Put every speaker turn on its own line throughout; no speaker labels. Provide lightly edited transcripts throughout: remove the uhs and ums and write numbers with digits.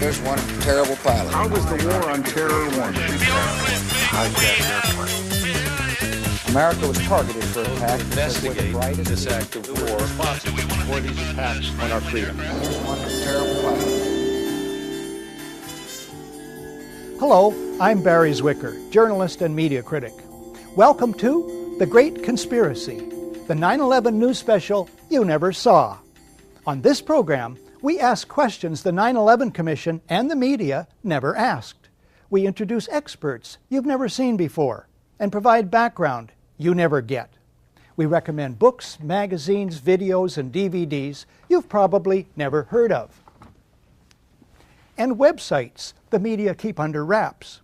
America's one terrible pilot.
How was the war on terror won?
America was targeted for attack.
Investigate this act of war responsible for these attacks on our freedom.
One terrible pilot.
Hello, I'm Barrie Zwicker, journalist and media critic. Welcome to The Great Conspiracy, the 9/11 news special you never saw. On this program, we ask questions the 9/11 Commission and the media never asked. We introduce experts you've never seen before and provide background you never get. We recommend books, magazines, videos, and DVDs you've probably never heard of. And websites the media keep under wraps.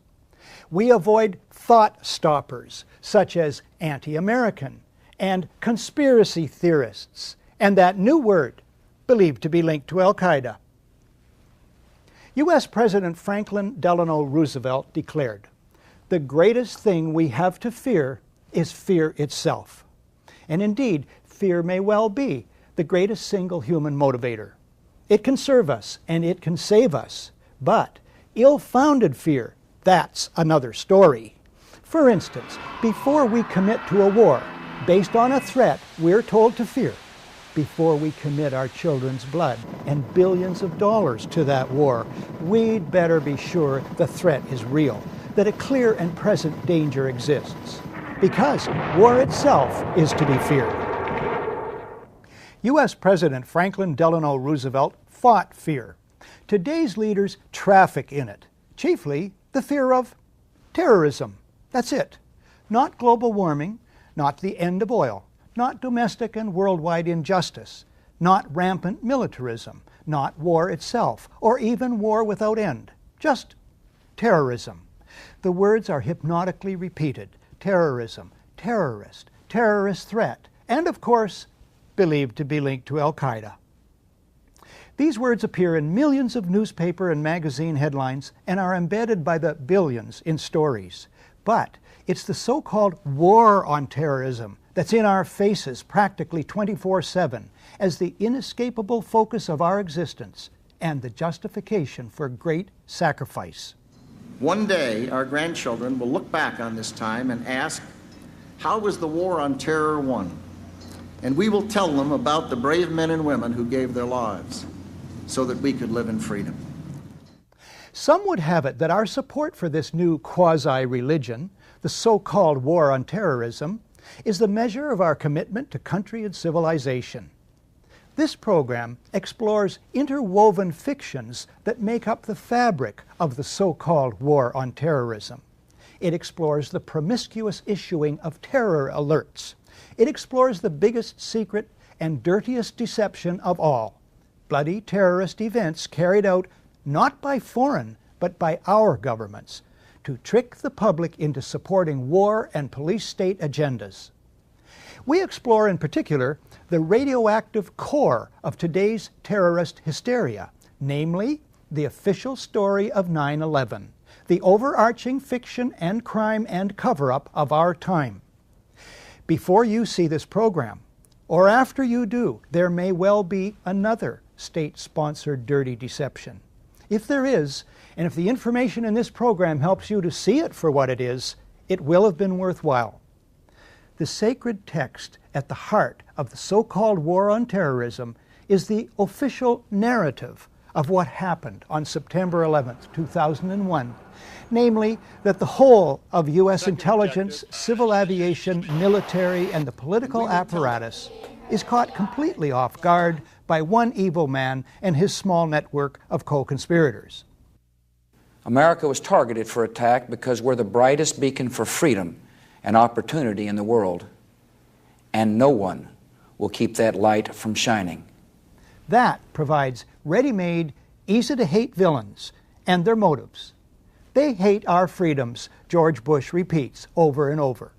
We avoid thought stoppers such as anti-American and conspiracy theorists and that new word believed to be linked to Al-Qaeda. U.S. President Franklin Delano Roosevelt declared, "The greatest thing we have to fear is fear itself." And indeed, fear may well be the greatest single human motivator. It can serve us and it can save us, but ill-founded fear, that's another story. For instance, before we commit to a war based on a threat we're told to fear, before we commit our children's blood and billions of dollars to that war, we'd better be sure the threat is real, that a clear and present danger exists, because war itself is to be feared. U.S. President Franklin Delano Roosevelt fought fear. Today's leaders traffic in it, chiefly the fear of terrorism. That's it. Not global warming, not the end of oil, not domestic and worldwide injustice, not rampant militarism, not war itself, or even war without end. Just terrorism. The words are hypnotically repeated. Terrorism, terrorist, terrorist threat, and of course, believed to be linked to Al-Qaeda. These words appear in millions of newspaper and magazine headlines and are embedded by the billions in stories. But it's the so-called war on terrorism that's in our faces practically 24/7 as the inescapable focus of our existence and the justification for great sacrifice.
One day, our grandchildren will look back on this time and ask, how was the war on terror won? And we will tell them about the brave men and women who gave their lives so that we could live in freedom.
Some would have it that our support for this new quasi-religion, the so-called war on terrorism, is the measure of our commitment to country and civilization. This program explores interwoven fictions that make up the fabric of the so-called war on terrorism. It explores the promiscuous issuing of terror alerts. It explores the biggest secret and dirtiest deception of all, bloody terrorist events carried out not by foreign, but by our governments, to trick the public into supporting war and police state agendas. We explore in particular the radioactive core of today's terrorist hysteria, namely the official story of 9/11, the overarching fiction and crime and cover-up of our time. Before you see this program, or after you do, there may well be another state-sponsored dirty deception. If there is, and if the information in this program helps you to see it for what it is, it will have been worthwhile. The sacred text at the heart of the so-called war on terrorism is the official narrative of what happened on September 11th, 2001, namely that the whole of U.S. intelligence, civil aviation, military, and the political apparatus is caught completely off guard by one evil man and his small network of co-conspirators.
America was targeted for attack because we're the brightest beacon for freedom and opportunity in the world, and no one will keep that light from shining.
That provides ready-made, easy-to-hate villains and their motives. They hate our freedoms, George Bush repeats over and over.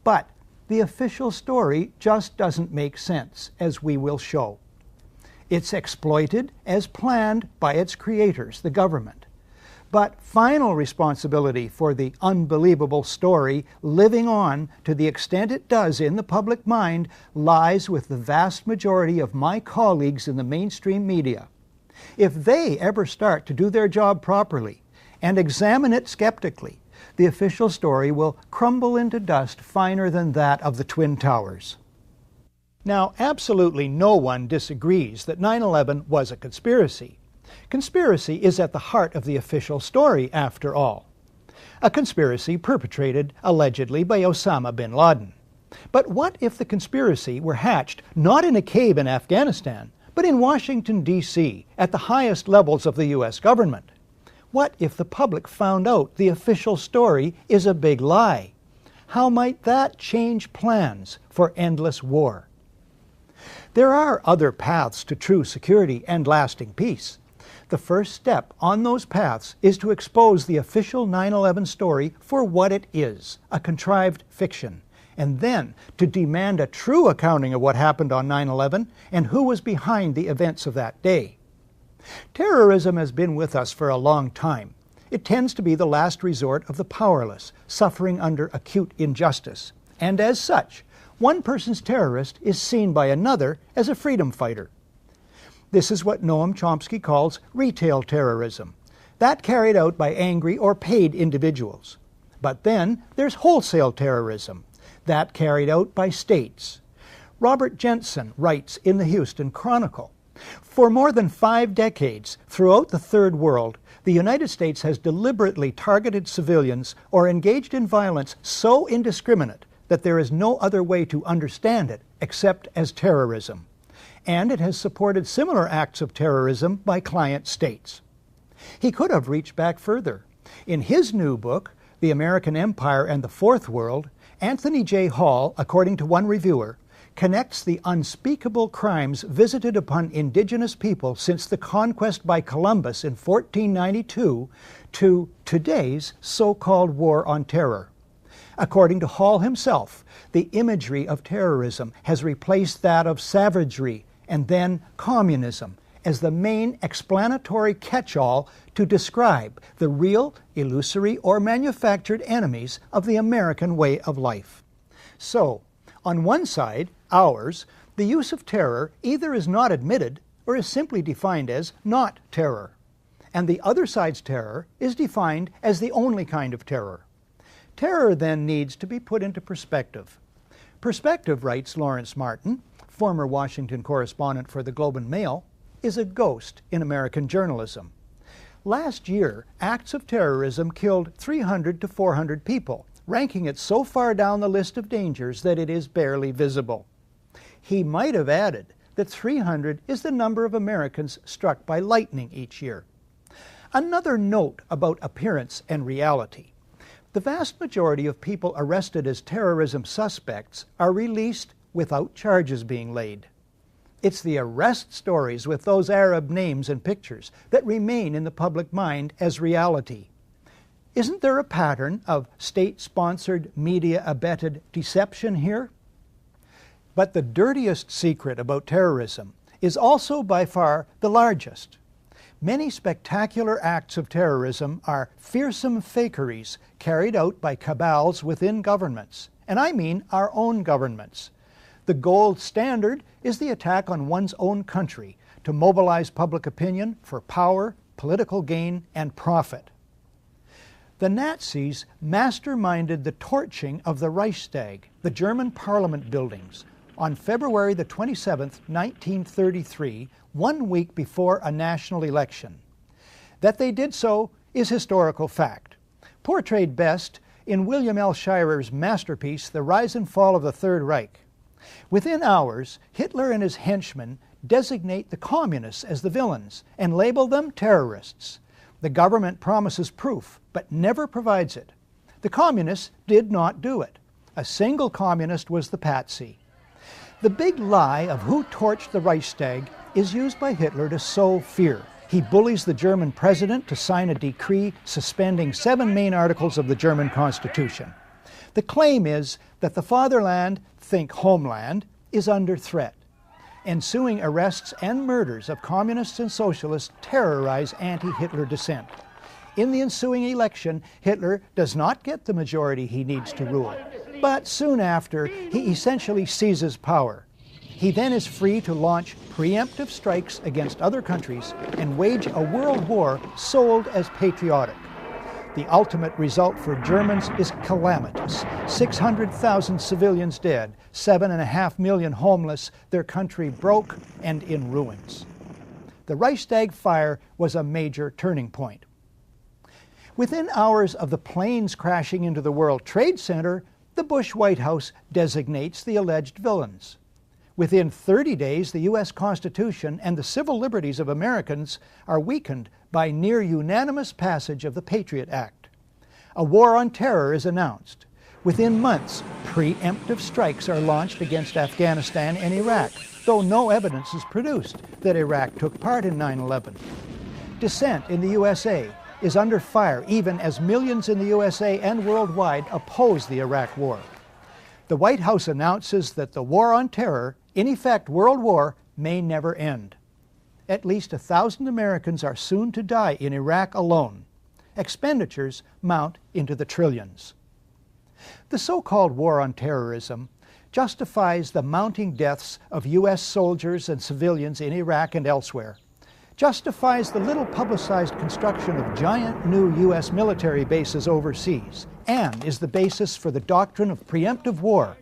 But the official story just doesn't make sense, as we will show. It's exploited as planned by its creators, the government. But final responsibility for the unbelievable story living on to the extent it does in the public mind lies with the vast majority of my colleagues in the mainstream media. If they ever start to do their job properly and examine it skeptically, the official story will crumble into dust finer than that of the Twin Towers. Now, absolutely no one disagrees that 9/11 was a conspiracy. Conspiracy is at the heart of the official story, after all. A conspiracy perpetrated, allegedly, by Osama bin Laden. But what if the conspiracy were hatched not in a cave in Afghanistan, but in Washington, D.C., at the highest levels of the U.S. government? What if the public found out the official story is a big lie? How might that change plans for endless war? There are other paths to true security and lasting peace. The first step on those paths is to expose the official 9/11 story for what it is, a contrived fiction, and then to demand a true accounting of what happened on 9/11 and who was behind the events of that day. Terrorism has been with us for a long time. It tends to be the last resort of the powerless, suffering under acute injustice, and as such, one person's terrorist is seen by another as a freedom fighter. This is what Noam Chomsky calls retail terrorism, that carried out by angry or paid individuals. But then there's wholesale terrorism, that carried out by states. Robert Jensen writes in the Houston Chronicle, "For more than 5 decades, throughout the Third World, the United States has deliberately targeted civilians or engaged in violence so indiscriminate that there is no other way to understand it except as terrorism. And it has supported similar acts of terrorism by client states." He could have reached back further. In his new book, The American Empire and the Fourth World, Anthony J. Hall, according to one reviewer, connects the unspeakable crimes visited upon indigenous people since the conquest by Columbus in 1492 to today's so-called war on terror. According to Hall himself, the imagery of terrorism has replaced that of savagery and then communism as the main explanatory catch-all to describe the real, illusory, or manufactured enemies of the American way of life. So, on one side, ours, the use of terror either is not admitted or is simply defined as not terror. And the other side's terror is defined as the only kind of terror. Terror then needs to be put into perspective. Perspective, writes Lawrence Martin, former Washington correspondent for the Globe and Mail, is a ghost in American journalism. Last year, acts of terrorism killed 300 to 400 people, ranking it so far down the list of dangers that it is barely visible. He might have added that 300 is the number of Americans struck by lightning each year. Another note about appearance and reality. The vast majority of people arrested as terrorism suspects are released without charges being laid. It's the arrest stories with those Arab names and pictures that remain in the public mind as reality. Isn't there a pattern of state-sponsored, media-abetted deception here? But the dirtiest secret about terrorism is also by far the largest. Many spectacular acts of terrorism are fearsome fakeries carried out by cabals within governments, and I mean our own governments. The gold standard is the attack on one's own country to mobilize public opinion for power, political gain, and profit. The Nazis masterminded the torching of the Reichstag, the German parliament buildings, on February the 27th, 1933, 1 week before a national election. That they did so is historical fact, portrayed best in William L. Shirer's masterpiece, The Rise and Fall of the Third Reich. Within hours, Hitler and his henchmen designate the communists as the villains and label them terrorists. The government promises proof, but never provides it. The communists did not do it. A single communist was the patsy. The big lie of who torched the Reichstag is used by Hitler to sow fear. He bullies the German president to sign a decree suspending 7 main articles of the German Constitution. The claim is that the fatherland, think homeland, is under threat. Ensuing arrests and murders of communists and socialists terrorize anti-Hitler dissent. In the ensuing election, Hitler does not get the majority he needs to rule. But soon after, he essentially seizes power. He then is free to launch preemptive strikes against other countries and wage a world war sold as patriotic. The ultimate result for Germans is calamitous. 600,000 civilians dead, 7.5 million homeless, their country broke and in ruins. The Reichstag fire was a major turning point. Within hours of the planes crashing into the World Trade Center, the Bush White House designates the alleged villains. Within 30 days, the U.S. Constitution and the civil liberties of Americans are weakened by near unanimous passage of the Patriot Act. A war on terror is announced. Within months, preemptive strikes are launched against Afghanistan and Iraq, though no evidence is produced that Iraq took part in 9/11. Dissent in the USA is under fire even as millions in the USA and worldwide oppose the Iraq War. The White House announces that the war on terror, in effect World War, may never end. At least 1,000 Americans are soon to die in Iraq alone. Expenditures mount into the trillions. The so-called war on terrorism justifies the mounting deaths of U.S. soldiers and civilians in Iraq and elsewhere, justifies the little publicized construction of giant new U.S. military bases overseas, and is the basis for the doctrine of preemptive war,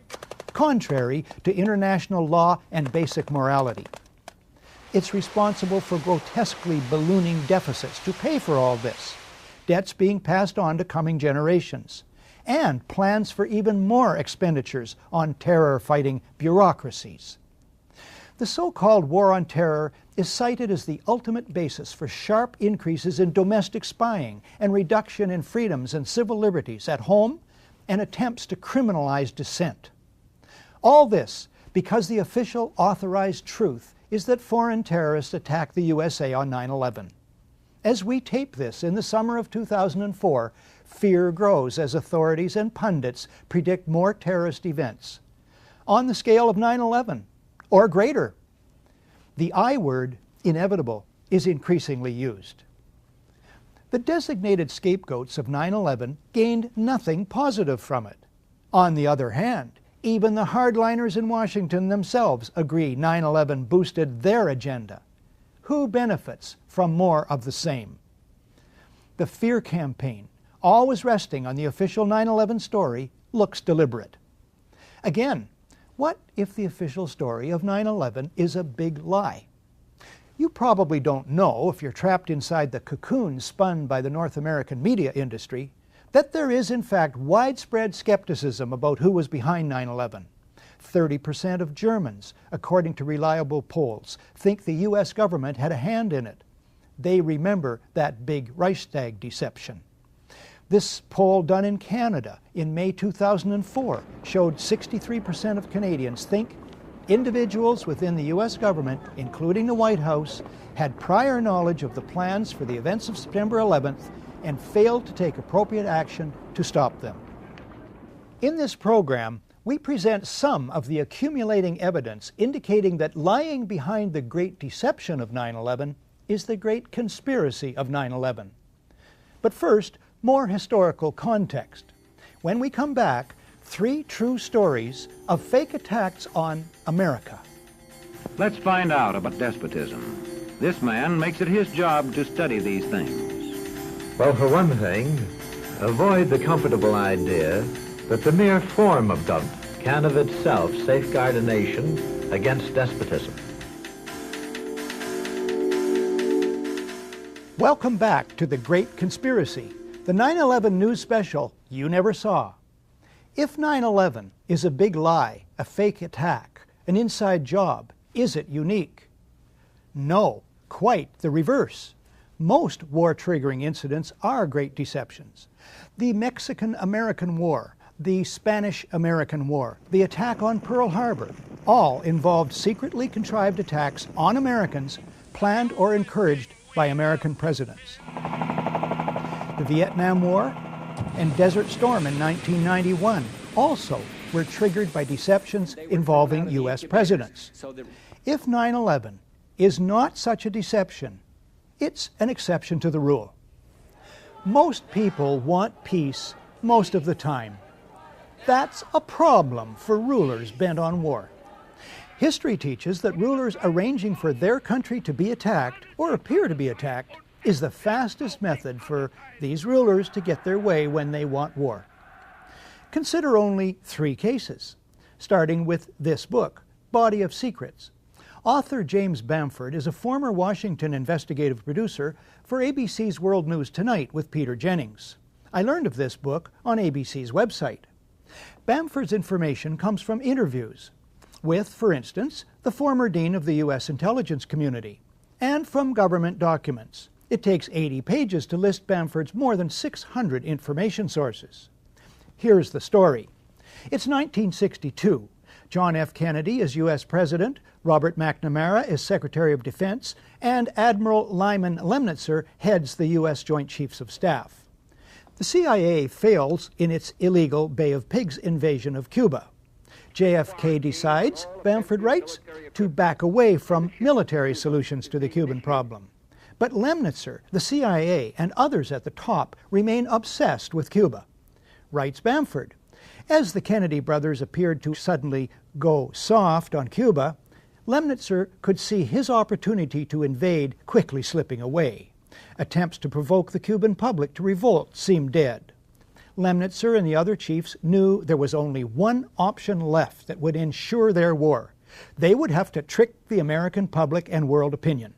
contrary to international law and basic morality. It's responsible for grotesquely ballooning deficits to pay for all this, debts being passed on to coming generations, and plans for even more expenditures on terror-fighting bureaucracies. The so-called war on terror is cited as the ultimate basis for sharp increases in domestic spying and reduction in freedoms and civil liberties at home and attempts to criminalize dissent. All this because the official authorized truth is that foreign terrorists attacked the USA on 9/11. As we tape this in the summer of 2004, fear grows as authorities and pundits predict more terrorist events on the scale of 9/11 or greater. The I word, inevitable, is increasingly used. The designated scapegoats of 9/11 gained nothing positive from it. On the other hand, even the hardliners in Washington themselves agree 9/11 boosted their agenda. Who benefits from more of the same? The fear campaign, always resting on the official 9/11 story, looks deliberate. Again, what if the official story of 9/11 is a big lie? You probably don't know, if you're trapped inside the cocoon spun by the North American media industry, that there is in fact widespread skepticism about who was behind 9/11. 30% of Germans, according to reliable polls, think the U.S. government had a hand in it. They remember that big Reichstag deception. This poll done in Canada in May 2004 showed 63% of Canadians think individuals within the U.S. government, including the White House, had prior knowledge of the plans for the events of September 11th and failed to take appropriate action to stop them. In this program, we present some of the accumulating evidence indicating that lying behind the great deception of 9/11 is the great conspiracy of 9/11. But first, more historical context. When we come back, 3 true stories of fake attacks on America.
Let's find out about despotism. This man makes it his job to study these things.
Well, for one thing, avoid the comfortable idea that the mere form of government can of itself safeguard a nation against despotism.
Welcome back to The Great Conspiracy, the 9/11 news special you never saw. If 9/11 is a big lie, a fake attack, an inside job, is it unique? No, quite the reverse. Most war-triggering incidents are great deceptions. The Mexican-American War, the Spanish-American War, the attack on Pearl Harbor, all involved secretly contrived attacks on Americans planned or encouraged by American presidents. The Vietnam War and Desert Storm in 1991 also were triggered by deceptions involving U.S. presidents. If 9/11 is not such a deception, it's an exception to the rule. Most people want peace most of the time. That's a problem for rulers bent on war. History teaches that rulers arranging for their country to be attacked, or appear to be attacked, is the fastest method for these rulers to get their way when they want war. Consider only 3 cases, starting with this book, Body of Secrets. Author James Bamford is a former Washington investigative producer for ABC's World News Tonight with Peter Jennings. I learned of this book on ABC's website. Bamford's information comes from interviews with, for instance, the former dean of the U.S. intelligence community, and from government documents. It takes 80 pages to list Bamford's more than 600 information sources. Here's the story. It's 1962. John F. Kennedy is U.S. President, Robert McNamara is Secretary of Defense, and Admiral Lyman Lemnitzer heads the U.S. Joint Chiefs of Staff. The CIA fails in its illegal Bay of Pigs invasion of Cuba. JFK decides, Bamford writes, to back away from military solutions to the Cuban problem. But Lemnitzer, the CIA, and others at the top remain obsessed with Cuba. Writes Bamford, as the Kennedy brothers appeared to suddenly go soft on Cuba, Lemnitzer could see his opportunity to invade quickly slipping away. Attempts to provoke the Cuban public to revolt seemed dead. Lemnitzer and the other chiefs knew there was only one option left that would ensure their war. They would have to trick the American public and world opinion.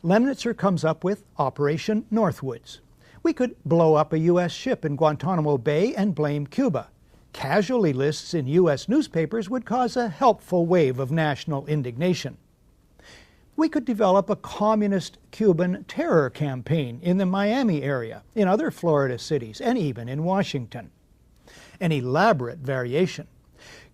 Lemnitzer comes up with Operation Northwoods. We could blow up a U.S. ship in Guantanamo Bay and blame Cuba. Casualty lists in U.S. newspapers would cause a helpful wave of national indignation. We could develop a communist Cuban terror campaign in the Miami area, in other Florida cities, and even in Washington. An elaborate variation.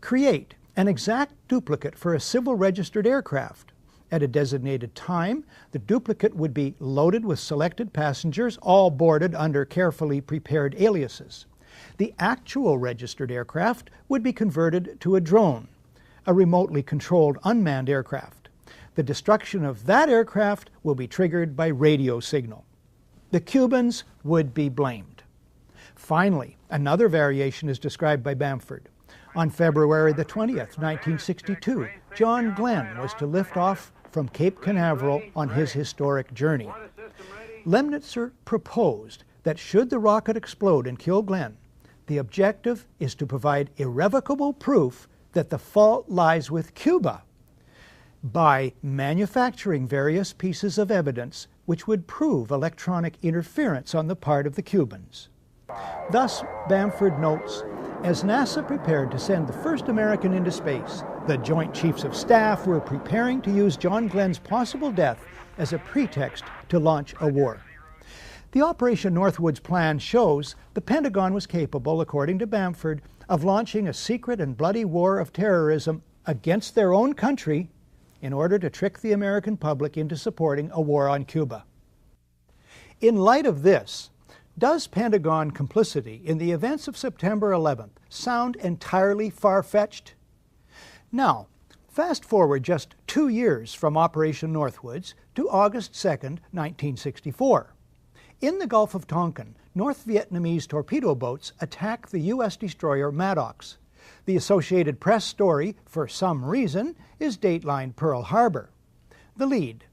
Create an exact duplicate for a civil registered aircraft. At a designated time, the duplicate would be loaded with selected passengers, all boarded under carefully prepared aliases. The actual registered aircraft would be converted to a drone, a remotely controlled unmanned aircraft. The destruction of that aircraft will be triggered by radio signal. The Cubans would be blamed. Finally, another variation is described by Bamford. On February the 20th, 1962, John Glenn was to lift off from Cape Canaveral on his historic journey. Lemnitzer proposed that should the rocket explode and kill Glenn, the objective is to provide irrevocable proof that the fault lies with Cuba by manufacturing various pieces of evidence which would prove electronic interference on the part of the Cubans. Thus, Bamford notes, as NASA prepared to send the first American into space, the Joint Chiefs of Staff were preparing to use John Glenn's possible death as a pretext to launch a war. The Operation Northwoods plan shows the Pentagon was capable, according to Bamford, of launching a secret and bloody war of terrorism against their own country in order to trick the American public into supporting a war on Cuba. In light of this, does Pentagon complicity in the events of September 11th sound entirely far-fetched? Now, fast forward just 2 years from Operation Northwoods to August 2nd, 1964. In the Gulf of Tonkin, North Vietnamese torpedo boats attack the U.S. destroyer Maddox. The Associated Press story, for some reason, is datelined Pearl Harbor. The lead: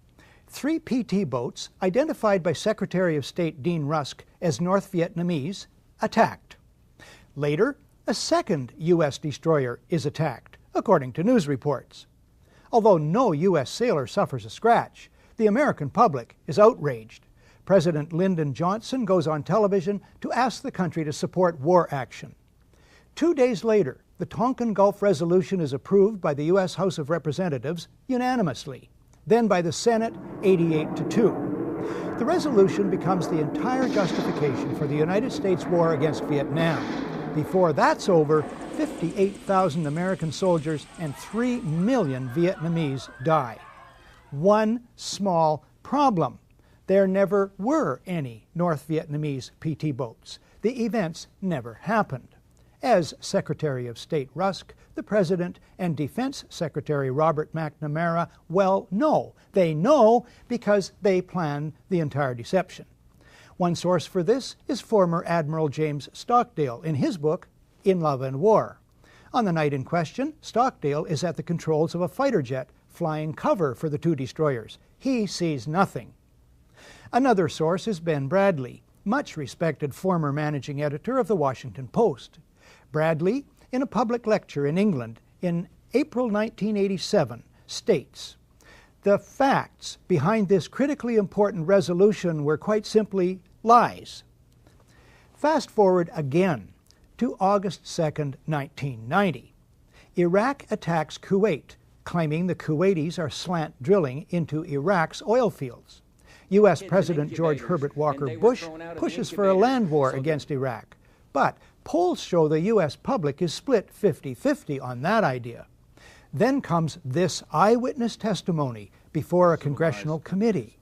3 PT boats, identified by Secretary of State Dean Rusk as North Vietnamese, attacked. Later, a second U.S. destroyer is attacked, according to news reports. Although no U.S. sailor suffers a scratch, the American public is outraged. President Lyndon Johnson goes on television to ask the country to support war action. 2 days later, the Tonkin Gulf Resolution is approved by the U.S. House of Representatives unanimously, then by the Senate 88-2. The resolution becomes the entire justification for the United States war against Vietnam. Before that's over, 58,000 American soldiers and 3 million Vietnamese die. One small problem: there never were any North Vietnamese PT boats. The events never happened. As Secretary of State Rusk, the President, and Defense Secretary Robert McNamara well know. They know because they planned the entire deception. One source for this is former Admiral James Stockdale in his book, In Love and War. On the night in question, Stockdale is at the controls of a fighter jet, flying cover for the two destroyers. He sees nothing. Another source is Ben Bradlee, much respected former managing editor of the Washington Post. Bradlee, in a public lecture in England in April 1987, states, "The facts behind this critically important resolution were quite simply lies." Fast forward again to August 2nd, 1990. Iraq attacks Kuwait, claiming the Kuwaitis are slant drilling into Iraq's oil fields. U.S. President George Herbert Walker Bush pushes for a land war against Iraq. But polls show the U.S. public is split 50-50 on that idea. Then comes this eyewitness testimony before a congressional committee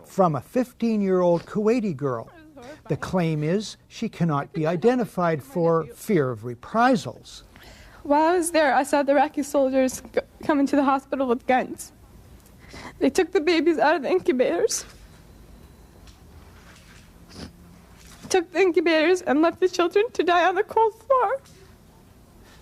from a 15-year-old Kuwaiti girl. The claim is she cannot be identified for fear of reprisals.
While I was there, I saw the Iraqi soldiers come into the hospital with guns. They took the babies out of the incubators, and left the children to die on the cold floor.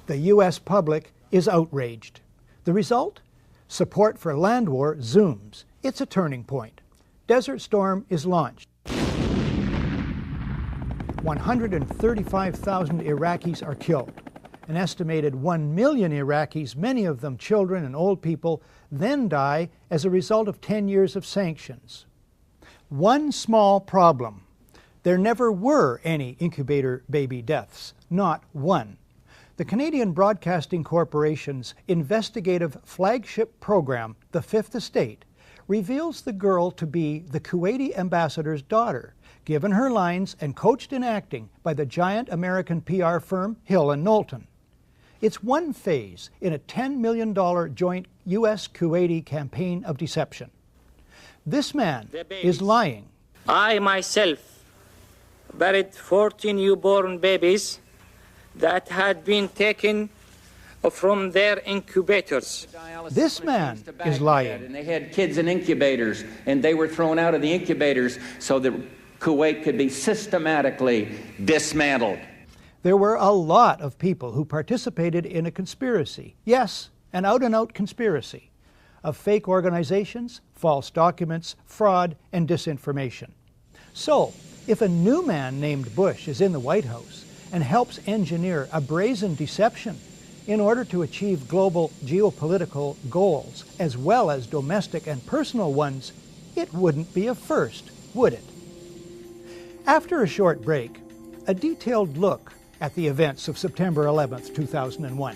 The U.S. public is outraged. The result? Support for land war zooms. It's a turning point. Desert Storm is launched. 135,000 Iraqis are killed. An estimated 1 million Iraqis, many of them children and old people, then die as a result of 10 years of sanctions. One small problem. There never were any incubator baby deaths, not one. The Canadian Broadcasting Corporation's investigative flagship program, The Fifth Estate, reveals the girl to be the Kuwaiti ambassador's daughter, given her lines and coached in acting by the giant American PR firm Hill & Knowlton. It's one phase in a $10 million joint U.S.-Kuwaiti campaign of deception. This man is lying.
I myself buried 14 newborn babies that had been taken from their incubators.
This man is lying.
And they had kids in incubators, and they were thrown out of the incubators so that Kuwait could be systematically dismantled.
There were a lot of people who participated in a conspiracy. Yes, an out-and-out conspiracy of fake organizations, false documents, fraud, and disinformation. So, if a new man named Bush is in the White House and helps engineer a brazen deception in order to achieve global geopolitical goals as well as domestic and personal ones, it wouldn't be a first, would it? After a short break, a detailed look at the events of September 11th, 2001.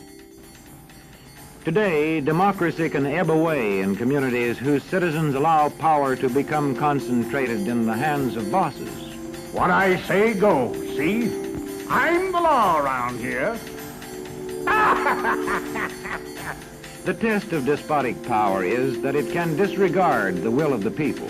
Today, democracy can ebb away in communities whose citizens allow power to become concentrated in the hands of bosses.
What I say goes, see? I'm the law around here.
The test of despotic power is that it can disregard the will of the people.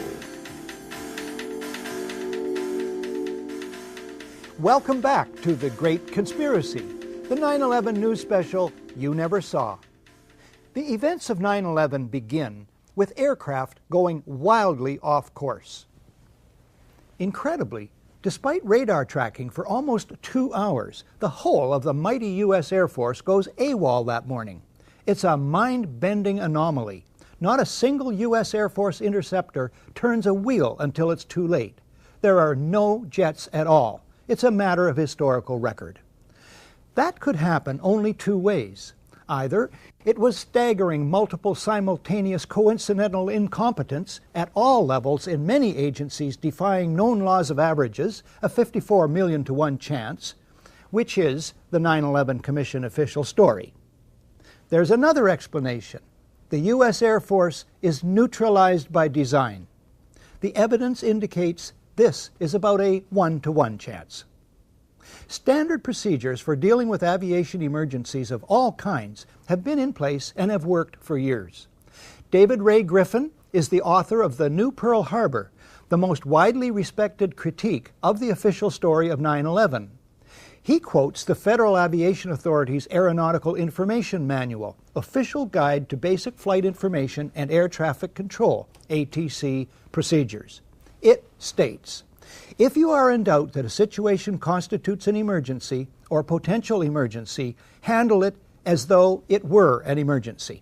Welcome back to The Great Conspiracy, the 9/11 news special you never saw. The events of 9/11 begin with aircraft going wildly off course. Incredibly, despite radar tracking for almost 2 hours, the whole of the mighty U.S. Air Force goes AWOL that morning. It's a mind-bending anomaly. Not a single U.S. Air Force interceptor turns a wheel until it's too late. There are no jets at all. It's a matter of historical record. That could happen only two ways. Either it was staggering multiple simultaneous coincidental incompetence at all levels in many agencies defying known laws of averages, a 54 million to 1 chance, which is the 9/11 Commission official story. There's another explanation. The U.S. Air Force is neutralized by design. The evidence indicates this is about a 1-to-1 chance. Standard procedures for dealing with aviation emergencies of all kinds have been in place and have worked for years. David Ray Griffin is the author of The New Pearl Harbor, the most widely respected critique of the official story of 9/11. He quotes the Federal Aviation Authority's Aeronautical Information Manual, Official Guide to Basic Flight Information and Air Traffic Control, ATC, procedures. It states, if you are in doubt that a situation constitutes an emergency or potential emergency, handle it as though it were an emergency.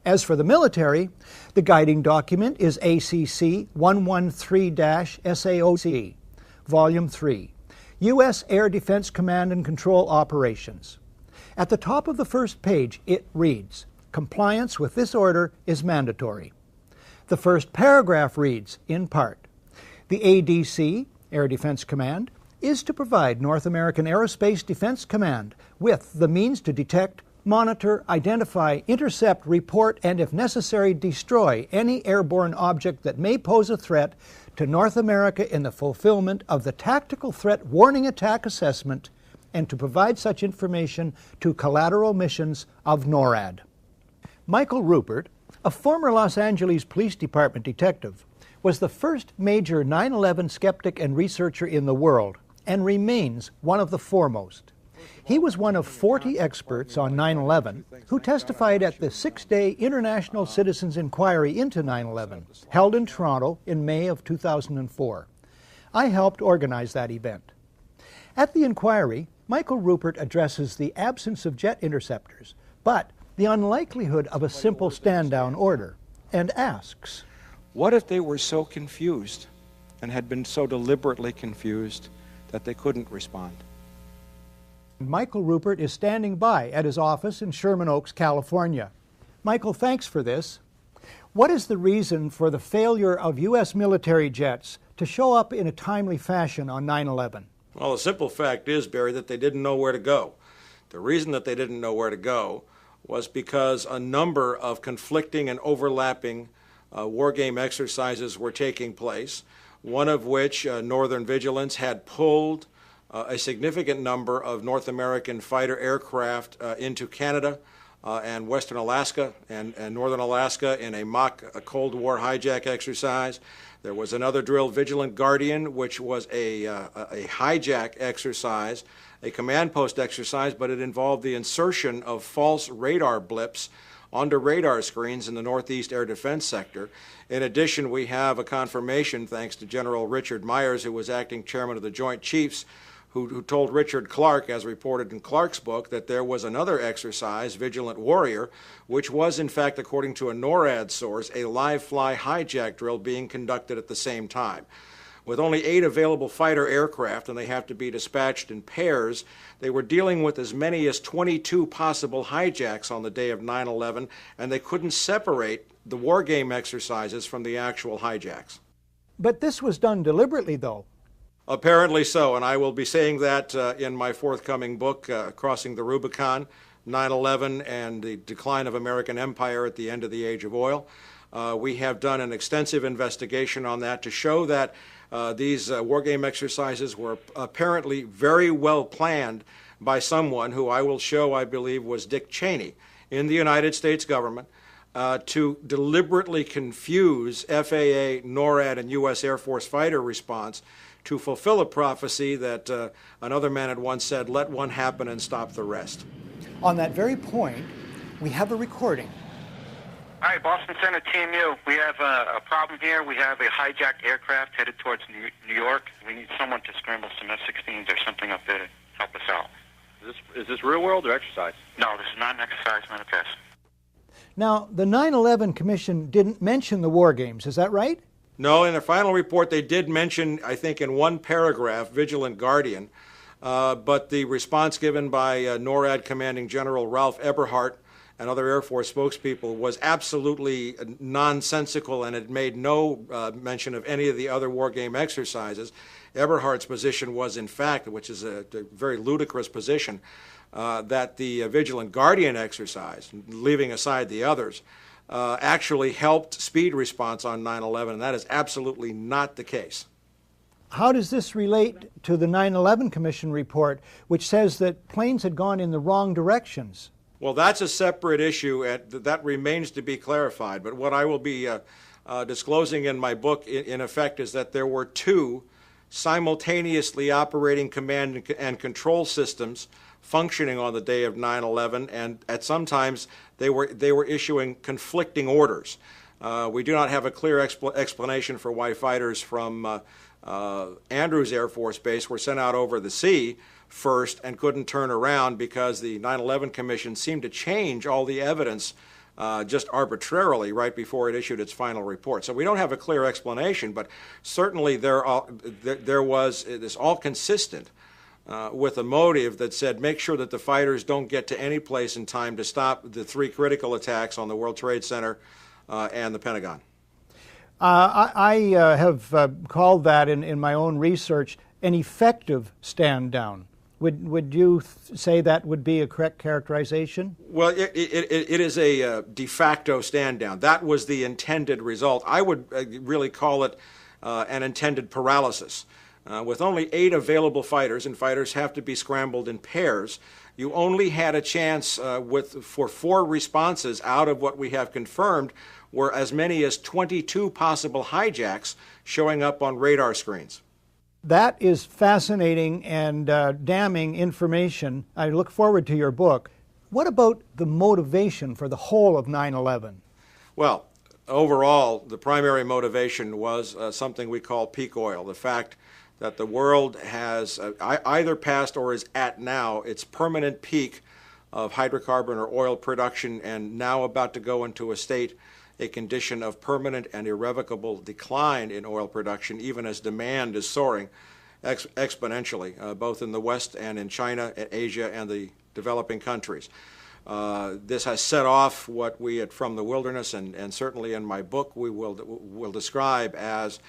As for the military, the guiding document is ACC 113-SAOC, Volume 3, U.S. Air Defense Command and Control Operations. At the top of the first page, it reads, "Compliance with this order is mandatory." The first paragraph reads, in part, "The ADC, Air Defense Command, is to provide North American Aerospace Defense Command with the means to detect, monitor, identify, intercept, report, and if necessary, destroy any airborne object that may pose a threat to North America in the fulfillment of the Tactical Threat Warning Attack Assessment and to provide such information to collateral missions of NORAD." Michael Rupert, a former Los Angeles Police Department detective, was the first major 9/11 skeptic and researcher in the world and remains one of the foremost. He was one of 40 experts on 9/11 who testified at the 6-day International Citizens Inquiry into 9/11, held in Toronto in May of 2004. I helped organize that event. At the inquiry, Michael Rupert addresses the absence of jet interceptors, but the unlikelihood of a simple stand-down order, and asks,
what if they were so confused and had been so deliberately confused that they couldn't respond?
Michael Rupert is standing by at his office in Sherman Oaks, California. Michael, thanks for this. What is the reason for the failure of U.S. military jets to show up in a timely fashion on 9/11?
Well, the simple fact is, Barry, that they didn't know where to go. The reason that they didn't know where to go was because a number of conflicting and overlapping war game exercises were taking place, one of which, Northern Vigilance, had pulled a significant number of North American fighter aircraft into Canada and Western Alaska and Northern Alaska in a mock Cold War hijack exercise. There was another drill, Vigilant Guardian, which was a hijack exercise, a command post exercise, but it involved the insertion of false radar blips onto radar screens in the Northeast Air Defense Sector. In addition, we have a confirmation, thanks to General Richard Myers, who was acting chairman of the Joint Chiefs, who told Richard Clark, as reported in Clark's book, that there was another exercise, Vigilant Warrior, which was, in fact, according to a NORAD source, a live-fly hijack drill being conducted at the same time. With only 8 available fighter aircraft, and they have to be dispatched in pairs, they were dealing with as many as 22 possible hijacks on the day of 9/11, and they couldn't separate the war game exercises from the actual hijacks.
But this was done deliberately, though.
Apparently so, and I will be saying that in my forthcoming book, Crossing the Rubicon, 9/11 and the Decline of American Empire at the End of the Age of Oil. We have done an extensive investigation on that to show that these war game exercises were apparently very well planned by someone who I will show, I believe, was Dick Cheney in the United States government to deliberately confuse FAA, NORAD, and U.S. Air Force fighter response to fulfill a prophecy that another man had once said, let one happen and stop the rest.
On that very point, we have a recording.
Hi, Boston Center, Team U. We have a problem here. We have a hijacked aircraft headed towards New York. We need someone to scramble some F-16s or something up there to help us out.
Is this real world or exercise?
No, this is not an exercise, not a test.
Now, the 9/11 Commission didn't mention the war games, is that right?
No, in their final report they did mention, I think in one paragraph, Vigilant Guardian, but the response given by NORAD Commanding General Ralph Eberhardt and other Air Force spokespeople was absolutely nonsensical, and it made no mention of any of the other war game exercises. Eberhardt's position was, in fact, which is a very ludicrous position, that the Vigilant Guardian exercise, leaving aside the others, actually helped speed response on 9/11, and that is absolutely not the case.
How does this relate to the 9/11 Commission report, which says that planes had gone in the wrong directions?
Well, that's a separate issue, and that remains to be clarified. But what I will be disclosing in my book, in effect, is that there were 2 simultaneously operating command and control systems functioning on the day of 9/11, and at sometimes they were issuing conflicting orders. We do not have a clear explanation for why fighters from Andrews Air Force Base were sent out over the sea first and couldn't turn around because the 9/11 Commission seemed to change all the evidence just arbitrarily right before it issued its final report. So we don't have a clear explanation, but certainly there was, it is all consistent with a motive that said make sure that the fighters don't get to any place in time to stop the 3 critical attacks on the World Trade Center and the Pentagon.
I have called that in my own research an effective stand down. Would you say that would be a correct characterization?
Well, it is a de facto stand down. That was the intended result. I would really call it an intended paralysis. With only 8 available fighters, and fighters have to be scrambled in pairs, you only had a chance for 4 responses out of what we have confirmed were as many as 22 possible hijacks showing up on radar screens.
That is fascinating and damning information. I look forward to your book. What about the motivation for the whole of 9/11?
Well, overall, the primary motivation was something we call peak oil, the fact that the world has either passed or is at now its permanent peak of hydrocarbon or oil production, and now about to go into a condition of permanent and irrevocable decline in oil production, even as demand is soaring exponentially, both in the West and in China, Asia, and the developing countries. This has set off what we from the wilderness, and certainly in my book we will describe as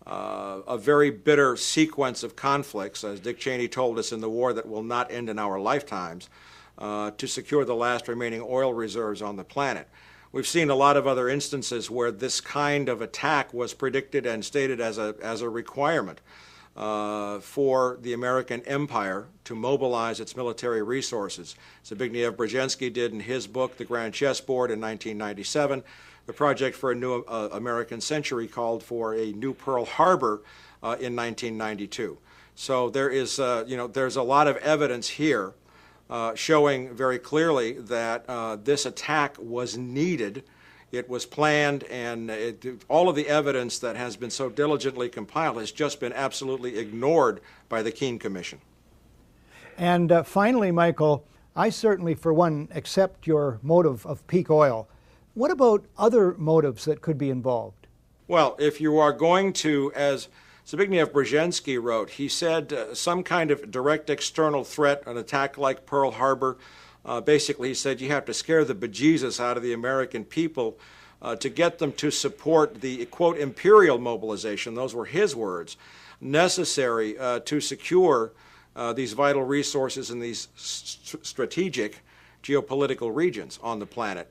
a very bitter sequence of conflicts, as Dick Cheney told us in the war that will not end in our lifetimes, to secure the last remaining oil reserves on the planet. We've seen a lot of other instances where this kind of attack was predicted and stated as a requirement for the American empire to mobilize its military resources. Zbigniew Brzezinski did in his book, The Grand Chessboard, in 1997. The Project for a New American Century called for a new Pearl Harbor in 1992. So there is, there's a lot of evidence here showing very clearly that this attack was needed, it was planned, and all of the evidence that has been so diligently compiled has just been absolutely ignored by the Keene Commission.
And finally, Michael, I certainly, for one, accept your motive of peak oil. What about other motives that could be involved?
Well, if you are going to, as Zbigniew Brzezinski wrote, he said some kind of direct external threat, an attack like Pearl Harbor. Basically, he said you have to scare the bejesus out of the American people to get them to support the, quote, imperial mobilization, those were his words, necessary to secure these vital resources in these strategic geopolitical regions on the planet.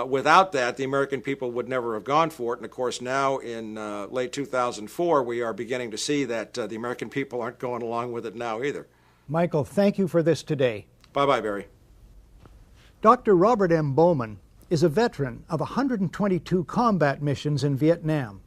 Without that, the American people would never have gone for it. And of course, now in late 2004, we are beginning to see that the American people aren't going along with it now either.
Michael, thank you for this today.
Bye-bye, Barry.
Dr. Robert M. Bowman is a veteran of 122 combat missions in Vietnam.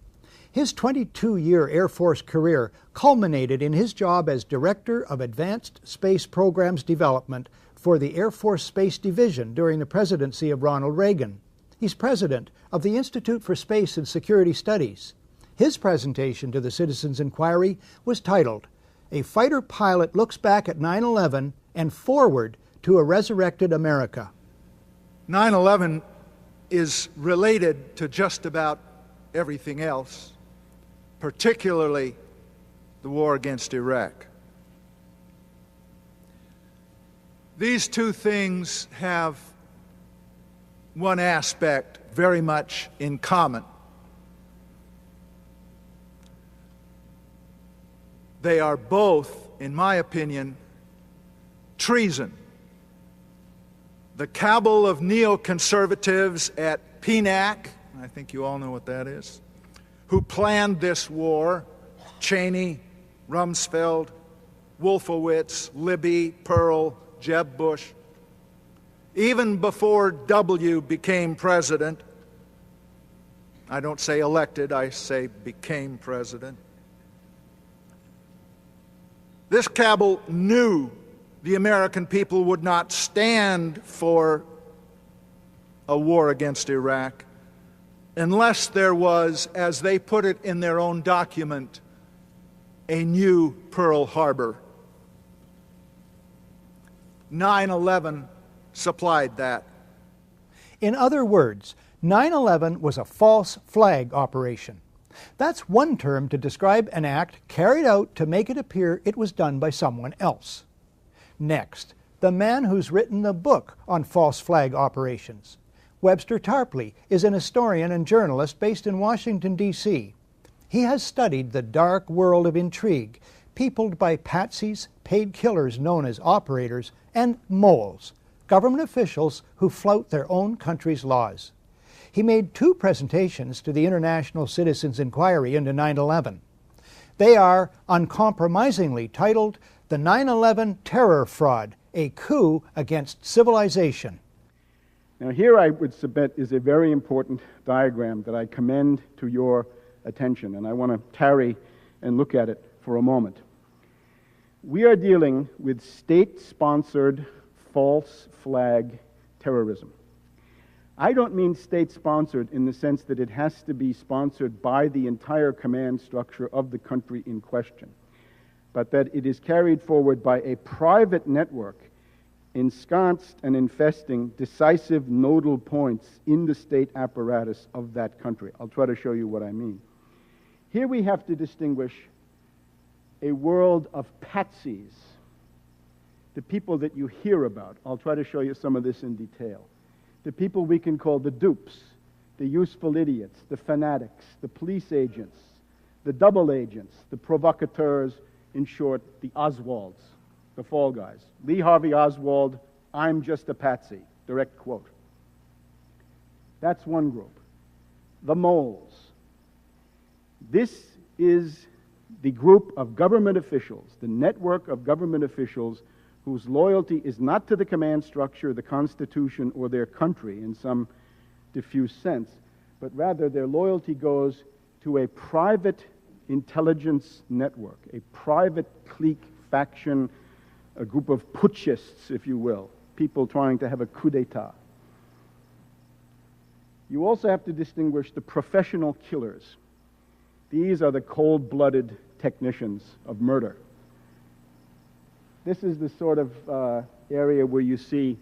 His 22-year Air Force career culminated in his job as Director of Advanced Space Programs Development for the Air Force Space Division during the presidency of Ronald Reagan. He's president of the Institute for Space and Security Studies. His presentation to the Citizens Inquiry was titled, "A Fighter Pilot Looks Back at 9/11 and Forward to a Resurrected America."
9/11 is related to just about everything else, particularly the war against Iraq. These two things have one aspect very much in common. They are both, in my opinion, treason. The cabal of neoconservatives at PNAC, I think you all know what that is, who planned this war, Cheney, Rumsfeld, Wolfowitz, Libby, Pearl, Jeb Bush, even before W became president, I don't say elected, I say became president, this cabal knew the American people would not stand for a war against Iraq unless there was, as they put it in their own document, a new Pearl Harbor. 9/11 supplied that.
In other words, 9/11 was a false flag operation. That's one term to describe an act carried out to make it appear it was done by someone else. Next, the man who's written the book on false flag operations. Webster Tarpley is an historian and journalist based in Washington, D.C. He has studied the dark world of intrigue, peopled by patsies, paid killers known as operators, and moles, government officials who flout their own country's laws. He made 2 presentations to the International Citizens Inquiry into 9/11. They are uncompromisingly titled The 9/11 Terror Fraud, a Coup Against Civilization.
Now here I would submit is a very important diagram that I commend to your attention, and I want to tarry and look at it for a moment. We are dealing with state-sponsored false flag terrorism. I don't mean state-sponsored in the sense that it has to be sponsored by the entire command structure of the country in question, but that it is carried forward by a private network ensconced and infesting decisive nodal points in the state apparatus of that country. I'll try to show you what I mean. Here we have to distinguish a world of patsies, the people that you hear about. I'll try to show you some of this in detail. The people we can call the dupes, the useful idiots, the fanatics, the police agents, the double agents, the provocateurs, in short, the Oswalds, the fall guys. Lee Harvey Oswald, I'm just a patsy, direct quote. That's one group. The moles. This is the group of government officials, the network of government officials whose loyalty is not to the command structure, the Constitution, or their country in some diffuse sense, but rather their loyalty goes to a private intelligence network, a private clique, faction, a group of putschists, if you will, people trying to have a coup d'etat. You also have to distinguish the professional killers. These are the cold-blooded technicians of murder. This is the sort of area where you see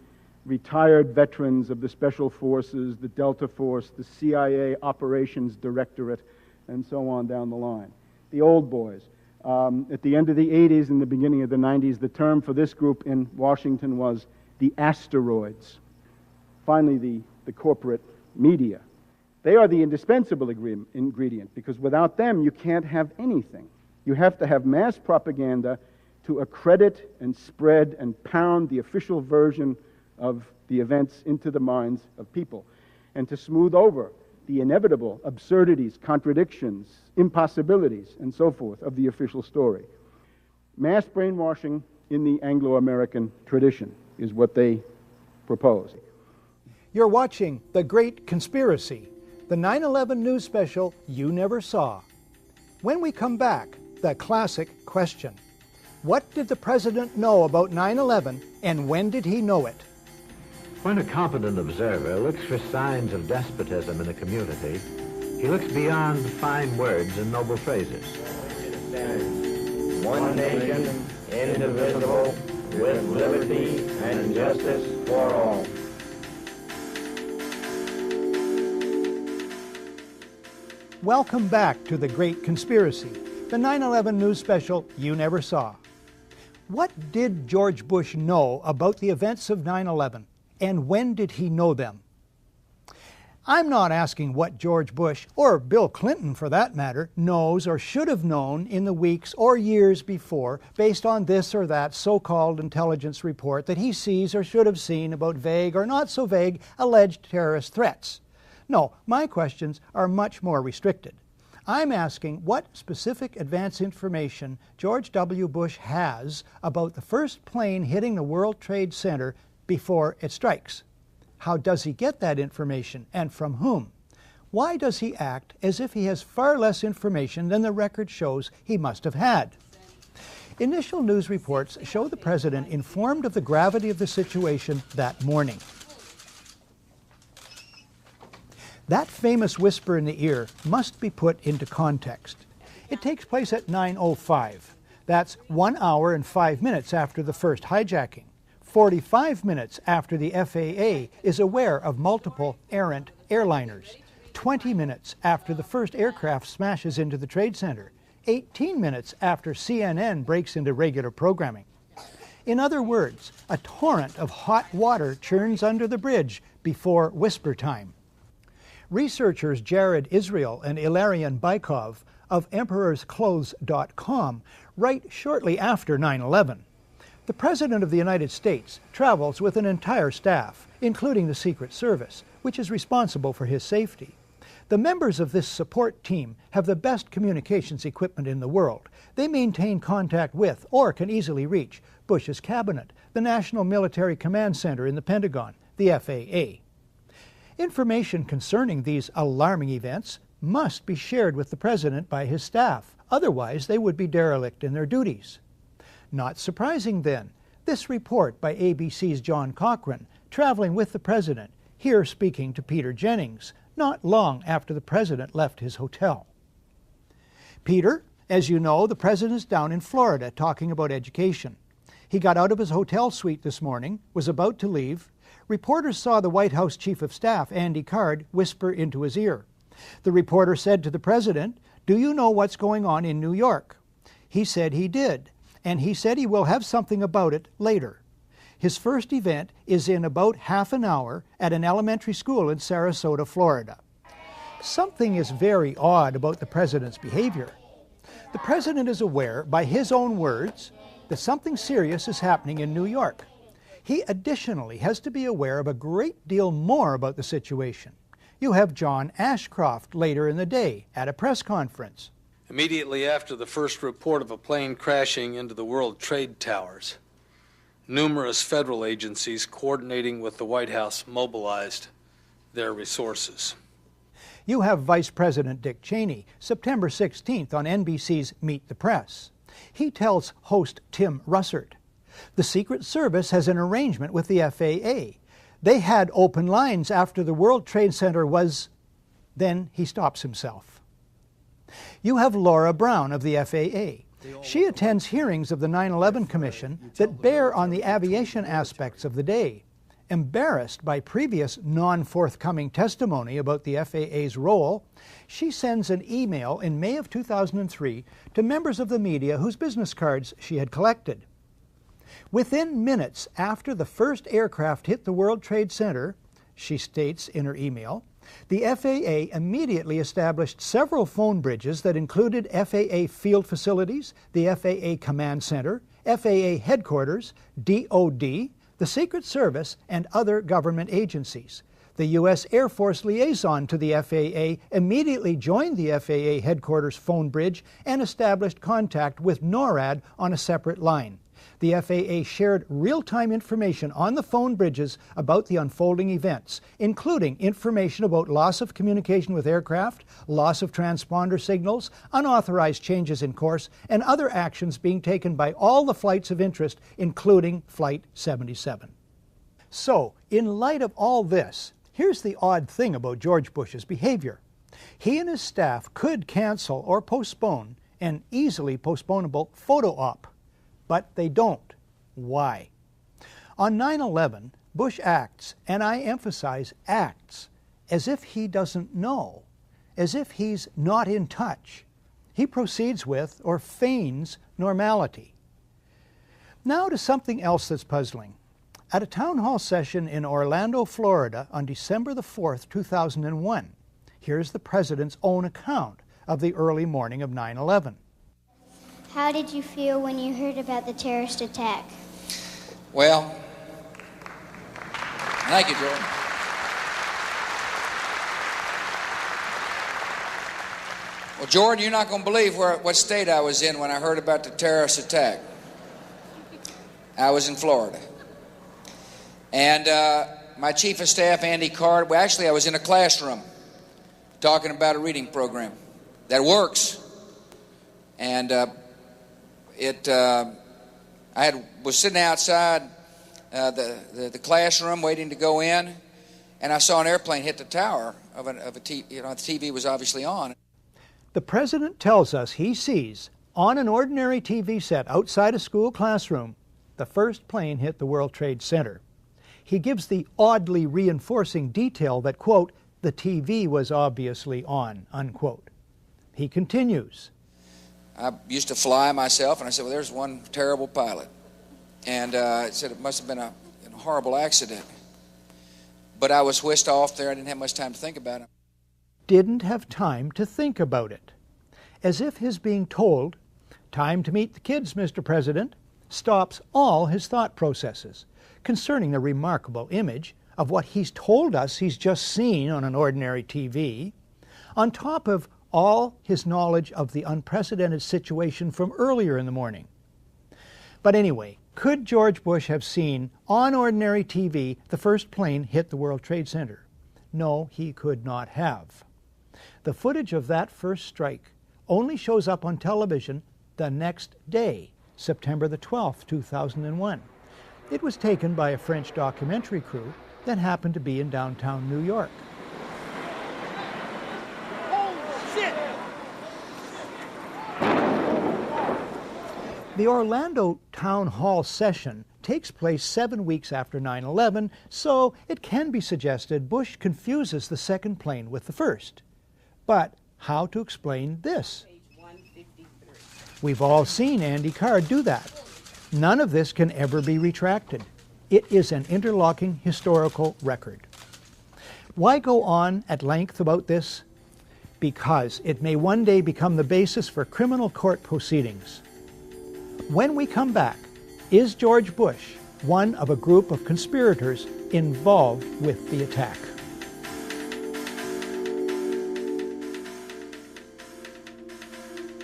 retired veterans of the Special Forces, the Delta Force, the CIA Operations Directorate, and so on down the line. The old boys. At the end of the 80s and the beginning of the 90s, the term for this group in Washington was the asteroids. Finally, the corporate media. They are the indispensable ingredient, because without them, you can't have anything. You have to have mass propaganda to accredit and spread and pound the official version of the events into the minds of people, and to smooth over the inevitable absurdities, contradictions, impossibilities, and so forth of the official story. Mass brainwashing in the Anglo-American tradition is what they propose.
You're watching The Great Conspiracy, the 9/11 news special you never saw. When we come back, the classic question. What did the president know about 9/11, and when did he know it?
When a competent observer looks for signs of despotism in a community, he looks beyond fine words and noble phrases.
One nation, indivisible, with liberty and justice for all.
Welcome back to The Great Conspiracy, the 9/11 news special you never saw. What did George Bush know about the events of 9/11, and when did he know them? I'm not asking what George Bush, or Bill Clinton for that matter, knows or should have known in the weeks or years before based on this or that so-called intelligence report that he sees or should have seen about vague or not so vague alleged terrorist threats. No, my questions are much more restricted. I'm asking what specific advance information George W. Bush has about the first plane hitting the World Trade Center before it strikes. How does he get that information, and from whom? Why does he act as if he has far less information than the record shows he must have had? Initial news reports show the president informed of the gravity of the situation that morning. That famous whisper in the ear must be put into context. It takes place at 9:05. That's 1 hour and 5 minutes after the first hijacking. 45 minutes after the FAA is aware of multiple errant airliners, 20 minutes after the first aircraft smashes into the Trade Center, 18 minutes after CNN breaks into regular programming. In other words, a torrent of hot water churns under the bridge before whisper time. Researchers Jared Israel and Ilarion Bykov of EmperorsClothes.com write shortly after 9/11. The President of the United States travels with an entire staff, including the Secret Service, which is responsible for his safety. The members of this support team have the best communications equipment in the world. They maintain contact with, or can easily reach, Bush's cabinet, the National Military Command Center in the Pentagon, the FAA. Information concerning these alarming events must be shared with the President by his staff, otherwise they would be derelict in their duties. Not surprising then, this report by ABC's John Cochran, traveling with the President, here speaking to Peter Jennings, not long after the President left his hotel. Peter, as you know, the President is down in Florida talking about education. He got out of his hotel suite this morning, was about to leave. Reporters saw the White House Chief of Staff, Andy Card, whisper into his ear. The reporter said to the President, "Do you know what's going on in New York?" He said he did, and he said he will have something about it later. His first event is in about half an hour at an elementary school in Sarasota, Florida. Something is very odd about the President's behavior. The President is aware, by his own words, that something serious is happening in New York. He additionally has to be aware of a great deal more about the situation. You have John Ashcroft later in the day at a press conference.
Immediately after the first report of a plane crashing into the World Trade Towers, numerous federal agencies coordinating with the White House mobilized their resources.
You have Vice President Dick Cheney, September 16th on NBC's Meet the Press. He tells host Tim Russert, the Secret Service has an arrangement with the FAA. They had open lines after the World Trade Center was... Then he stops himself. You have Laura Brown of the FAA. She attends hearings of the 9/11 Commission that bear on the aviation aspects of the day. Embarrassed by previous non-forthcoming testimony about the FAA's role, she sends an email in May of 2003 to members of the media whose business cards she had collected. Within minutes after the first aircraft hit the World Trade Center, she states in her email, the FAA immediately established several phone bridges that included FAA field facilities, the FAA Command Center, FAA Headquarters, DOD, the Secret Service, and other government agencies. The U.S. Air Force liaison to the FAA immediately joined the FAA Headquarters phone bridge and established contact with NORAD on a separate line. The FAA shared real-time information on the phone bridges about the unfolding events, including information about loss of communication with aircraft, loss of transponder signals, unauthorized changes in course, and other actions being taken by all the flights of interest, including Flight 77. So, in light of all this, here's the odd thing about George Bush's behavior. He and his staff could cancel or postpone an easily postponable photo op. But they don't. Why? On 9/11, Bush acts, and I emphasize acts, as if he doesn't know, as if he's not in touch. He proceeds with, or feigns, normality. Now to something else that's puzzling. At a town hall session in Orlando, Florida on December the 4th, 2001, here's the President's own account of the early morning of 9/11.
How did you feel when you heard about the terrorist attack?
Well, thank you, Jordan. Well, Jordan, you're not going to believe what state I was in when I heard about the terrorist attack. I was in Florida. And my chief of staff, Andy Card, well, actually, I was in a classroom talking about a reading program that works. And I was sitting outside the classroom waiting to go in, and I saw an airplane hit the tower of a TV. You know, the TV was obviously on.
The President tells us he sees, on an ordinary TV set outside a school classroom, the first plane hit the World Trade Center. He gives the oddly reinforcing detail that, quote, the TV was obviously on, unquote. He continues.
I used to fly myself, and I said, well, there's one terrible pilot. And I said it must have been a horrible accident. But I was whisked off there. I didn't have much time to think about it.
Didn't have time to think about it. As if his being told, time to meet the kids, Mr. President, stops all his thought processes concerning the remarkable image of what he's told us he's just seen on an ordinary TV, on top of all his knowledge of the unprecedented situation from earlier in the morning. But anyway, could George Bush have seen on ordinary TV the first plane hit the World Trade Center? No, he could not have. The footage of that first strike only shows up on television the next day, September the 12th, 2001. It was taken by a French documentary crew that happened to be in downtown New York. The Orlando Town Hall session takes place 7 weeks after 9/11, so it can be suggested Bush confuses the second plane with the first. But how to explain this? We've all seen Andy Card do that. None of this can ever be retracted. It is an interlocking historical record. Why go on at length about this? Because it may one day become the basis for criminal court proceedings. When we come back, is George Bush one of a group of conspirators involved with the attack?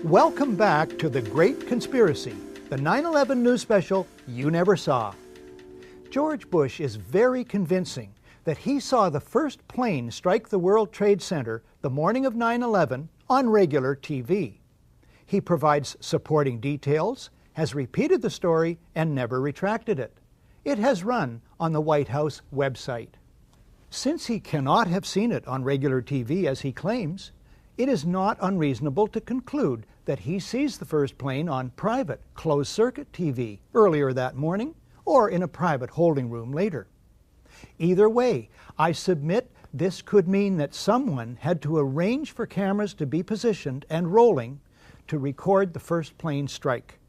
Welcome back to The Great Conspiracy, the 9/11 news special you never saw. George Bush is very convincing that he saw the first plane strike the World Trade Center the morning of 9/11 on regular TV. He provides supporting details, has repeated the story, and never retracted it. It has run on the White House website. Since he cannot have seen it on regular TV as he claims, it is not unreasonable to conclude that he sees the first plane on private, closed-circuit TV earlier that morning or in a private holding room later. Either way, I submit this could mean that someone had to arrange for cameras to be positioned and rolling to record the first plane strike.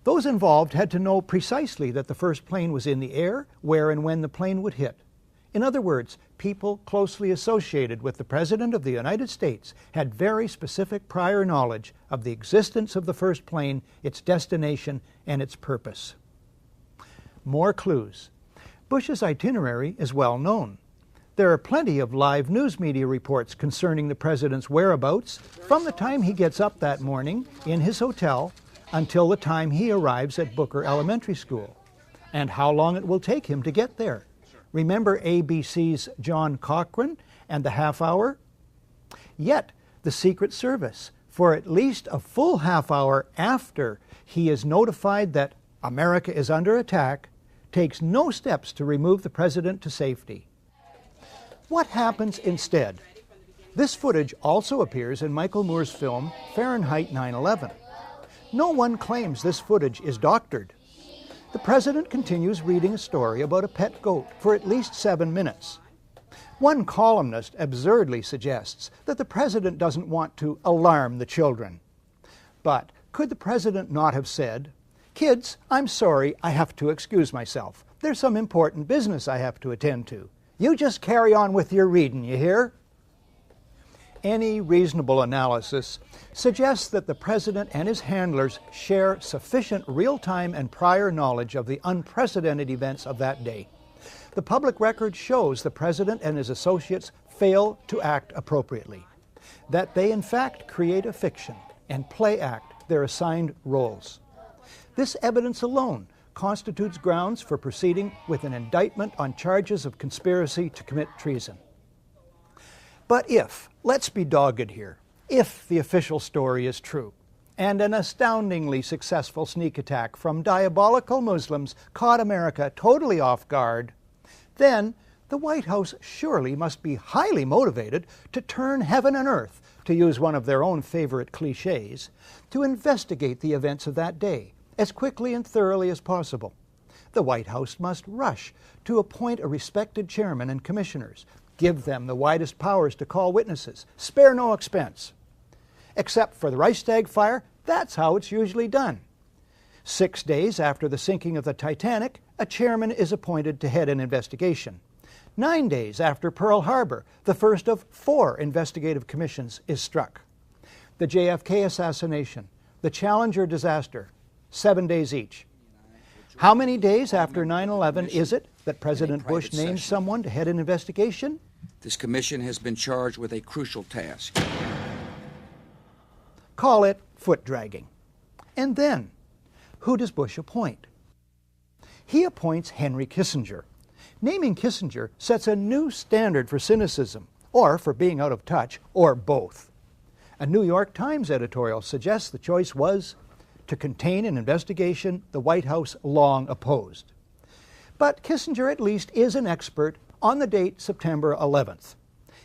Those involved had to know precisely that the first plane was in the air, where and when the plane would hit. In other words, people closely associated with the President of the United States had very specific prior knowledge of the existence of the first plane, its destination, and its purpose. More clues. Bush's itinerary is well known. There are plenty of live news media reports concerning the President's whereabouts from the time he gets up that morning in his hotel until the time he arrives at Booker Elementary School, and how long it will take him to get there. Remember ABC's John Cochran and the half hour? Yet, the Secret Service, for at least a full half hour after he is notified that America is under attack, takes no steps to remove the President to safety. What happens instead? This footage also appears in Michael Moore's film Fahrenheit 9/11. No one claims this footage is doctored. The President continues reading a story about a pet goat for at least 7 minutes. One columnist absurdly suggests that the President doesn't want to alarm the children. But could the President not have said, "Kids, I'm sorry, I have to excuse myself. There's some important business I have to attend to. You just carry on with your reading, you hear?" Any reasonable analysis suggests that the President and his handlers share sufficient real-time and prior knowledge of the unprecedented events of that day. The public record shows the President and his associates fail to act appropriately, that they in fact create a fiction and play act their assigned roles. This evidence alone constitutes grounds for proceeding with an indictment on charges of conspiracy to commit treason. But if, let's be dogged here, if the official story is true, and an astoundingly successful sneak attack from diabolical Muslims caught America totally off guard, then the White House surely must be highly motivated to turn heaven and earth, to use one of their own favorite cliches, to investigate the events of that day as quickly and thoroughly as possible. the White House must rush to appoint a respected chairman and commissioners, give them the widest powers to call witnesses, spare no expense. Except for the Reichstag fire, that's how it's usually done. 6 days after the sinking of the Titanic, a chairman is appointed to head an investigation. 9 days after Pearl Harbor, the first of 4 investigative commissions is struck. The JFK assassination, the Challenger disaster, 7 days each. How many days after 9/11 is it that President Bush names someone to head an investigation?
This commission has been charged with a crucial task.
Call it foot dragging. And then, who does Bush appoint? He appoints Henry Kissinger. Naming Kissinger sets a new standard for cynicism, or for being out of touch, or both. A New York Times editorial suggests the choice was to contain an investigation the White House long opposed. But Kissinger at least is an expert on the date September 11th.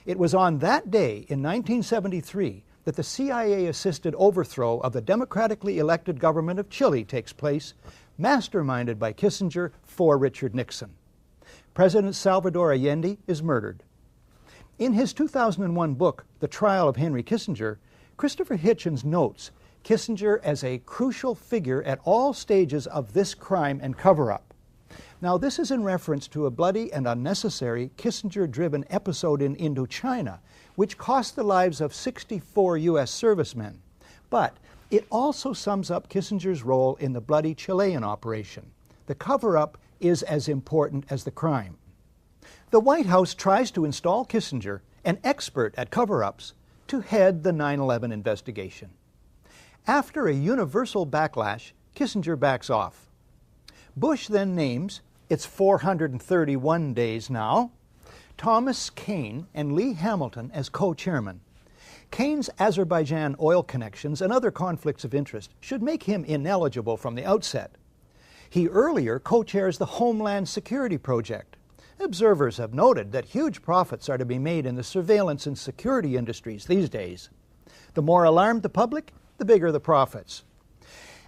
It was on that day in 1973 that the CIA-assisted overthrow of the democratically elected government of Chile takes place, masterminded by Kissinger for Richard Nixon. President Salvador Allende is murdered. In his 2001 book, The Trial of Henry Kissinger, Christopher Hitchens notes Kissinger as a crucial figure at all stages of this crime and cover-up. Now, this is in reference to a bloody and unnecessary Kissinger-driven episode in Indochina, which cost the lives of 64 U.S. servicemen. But it also sums up Kissinger's role in the bloody Chilean operation. The cover-up is as important as the crime. The White House tries to install Kissinger, an expert at cover-ups, to head the 9/11 investigation. After a universal backlash, Kissinger backs off. Bush then names, it's 431 days now, Thomas Kean and Lee Hamilton as co-chairmen. Kean's Azerbaijan oil connections and other conflicts of interest should make him ineligible from the outset. He earlier co-chairs the Homeland Security Project. Observers have noted that huge profits are to be made in the surveillance and security industries these days. The more alarmed the public, the bigger the profits.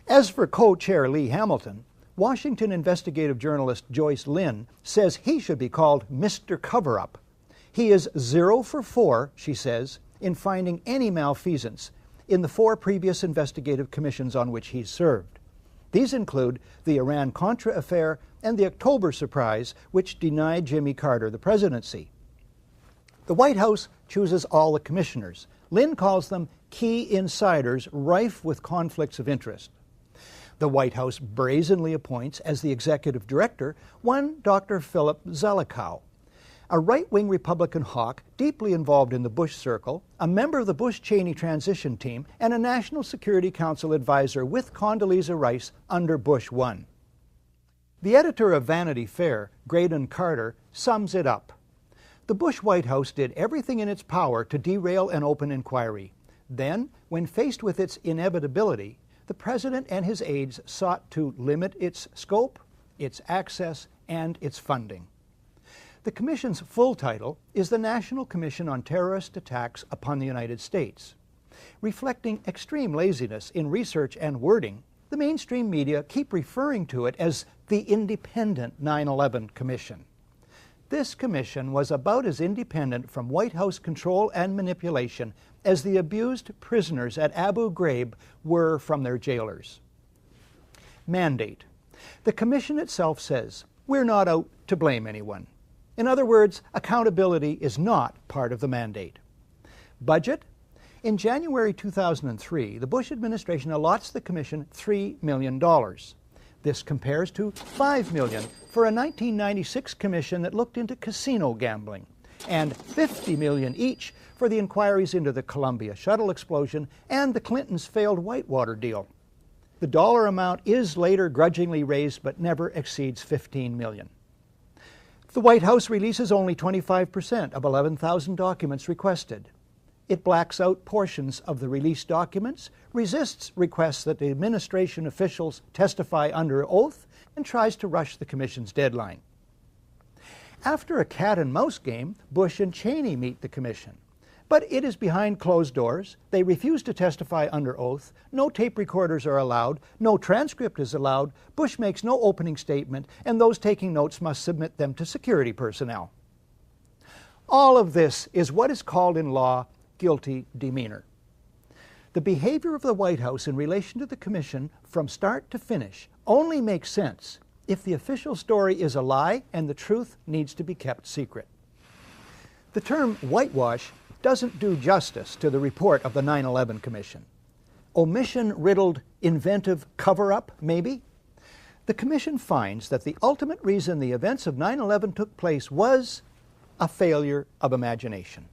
As for co-chair Lee Hamilton, Washington investigative journalist Joyce Lynn says he should be called Mr. Cover-Up. He is 0 for 4, she says, in finding any malfeasance in the 4 previous investigative commissions on which he's served. These include the Iran-Contra affair and the October surprise, which denied Jimmy Carter the presidency. The White House chooses all the commissioners. Lynn calls them key insiders rife with conflicts of interest. The White House brazenly appoints as the executive director one Dr. Philip Zelikow, a right-wing Republican hawk deeply involved in the Bush circle, a member of the Bush-Cheney transition team, and a National Security Council advisor with Condoleezza Rice under Bush 1. The editor of Vanity Fair, Graydon Carter, sums it up. The Bush White House did everything in its power to derail an open inquiry. Then, when faced with its inevitability, the President and his aides sought to limit its scope, its access, and its funding. The Commission's full title is the National Commission on Terrorist Attacks upon the United States. Reflecting extreme laziness in research and wording, the mainstream media keep referring to it as the Independent 9/11 Commission. This commission was about as independent from White House control and manipulation as the abused prisoners at Abu Ghraib were from their jailers. Mandate. The commission itself says, we're not out to blame anyone. In other words, accountability is not part of the mandate. Budget. In January 2003, the Bush administration allots the commission $3 million. This compares to $5 million for a 1996 commission that looked into casino gambling, and $50 million each for the inquiries into the Columbia shuttle explosion and the Clintons' failed Whitewater deal. The dollar amount is later grudgingly raised but never exceeds $15 million. The White House releases only 25% of 11,000 documents requested. It blacks out portions of the released documents, resists requests that the administration officials testify under oath, and tries to rush the commission's deadline. After a cat-and-mouse game, Bush and Cheney meet the commission. But it is behind closed doors. They refuse to testify under oath. No tape recorders are allowed. No transcript is allowed. Bush makes no opening statement, and those taking notes must submit them to security personnel. All of this is what is called in law guilty demeanor. The behavior of the White House in relation to the Commission from start to finish only makes sense if the official story is a lie and the truth needs to be kept secret. The term whitewash doesn't do justice to the report of the 9/11 Commission. Omission-riddled, inventive cover-up, maybe? The Commission finds that the ultimate reason the events of 9/11 took place was a failure of imagination.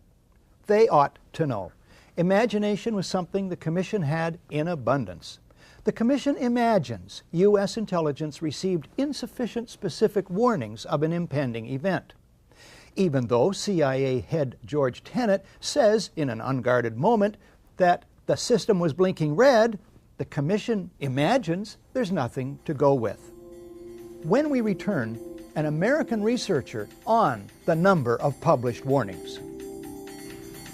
They ought to know. Imagination was something the Commission had in abundance. The Commission imagines U.S. intelligence received insufficient specific warnings of an impending event. Even though CIA head George Tenet says in an unguarded moment that the system was blinking red, the Commission imagines there's nothing to go with. When we return, an American researcher on the number of published warnings.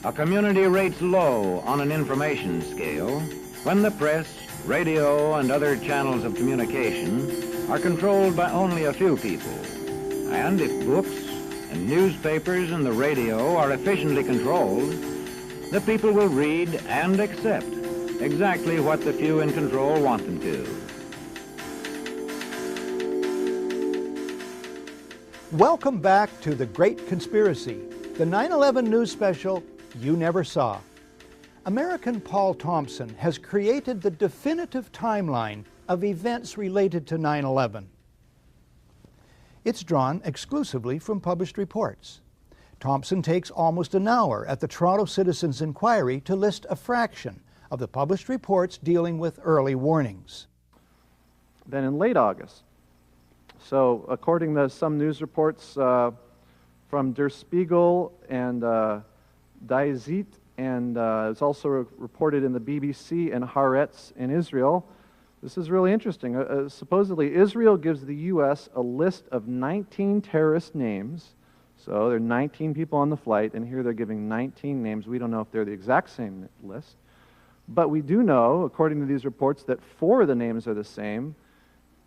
A community rates low on an information scale when the press, radio, and other channels of communication are controlled by only a few people. And if books and newspapers and the radio are efficiently controlled, the people will read and accept exactly what the few in control want them to.
Welcome back to The Great Conspiracy, the 9/11 news special you never saw. American Paul Thompson has created the definitive timeline of events related to 9/11. It's drawn exclusively from published reports. Thompson takes almost an hour at the Toronto Citizens Inquiry to list a fraction of the published reports dealing with early warnings.
Then in late August, so according to some news reports from Der Spiegel and Die Zeit, and it's also reported in the BBC and Haaretz in Israel. This is really interesting. Supposedly, Israel gives the U.S. a list of 19 terrorist names. So there are 19 people on the flight, and here they're giving 19 names. We don't know if they're the exact same list. But we do know, according to these reports, that 4 of the names are the same,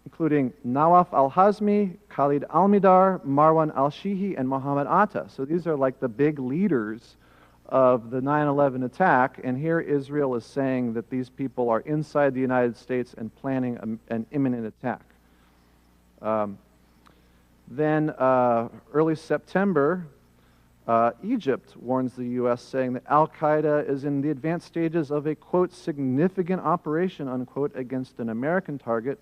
including Nawaf al-Hazmi, Khalid al-Midar, Marwan al-Shihi, and Mohammed Atta. So these are like the big leaders of the 9/11 attack, and here Israel is saying that these people are inside the United States and planning an imminent attack. Then early September, Egypt warns the U.S., saying that Al-Qaeda is in the advanced stages of a, quote, significant operation, unquote, against an American target,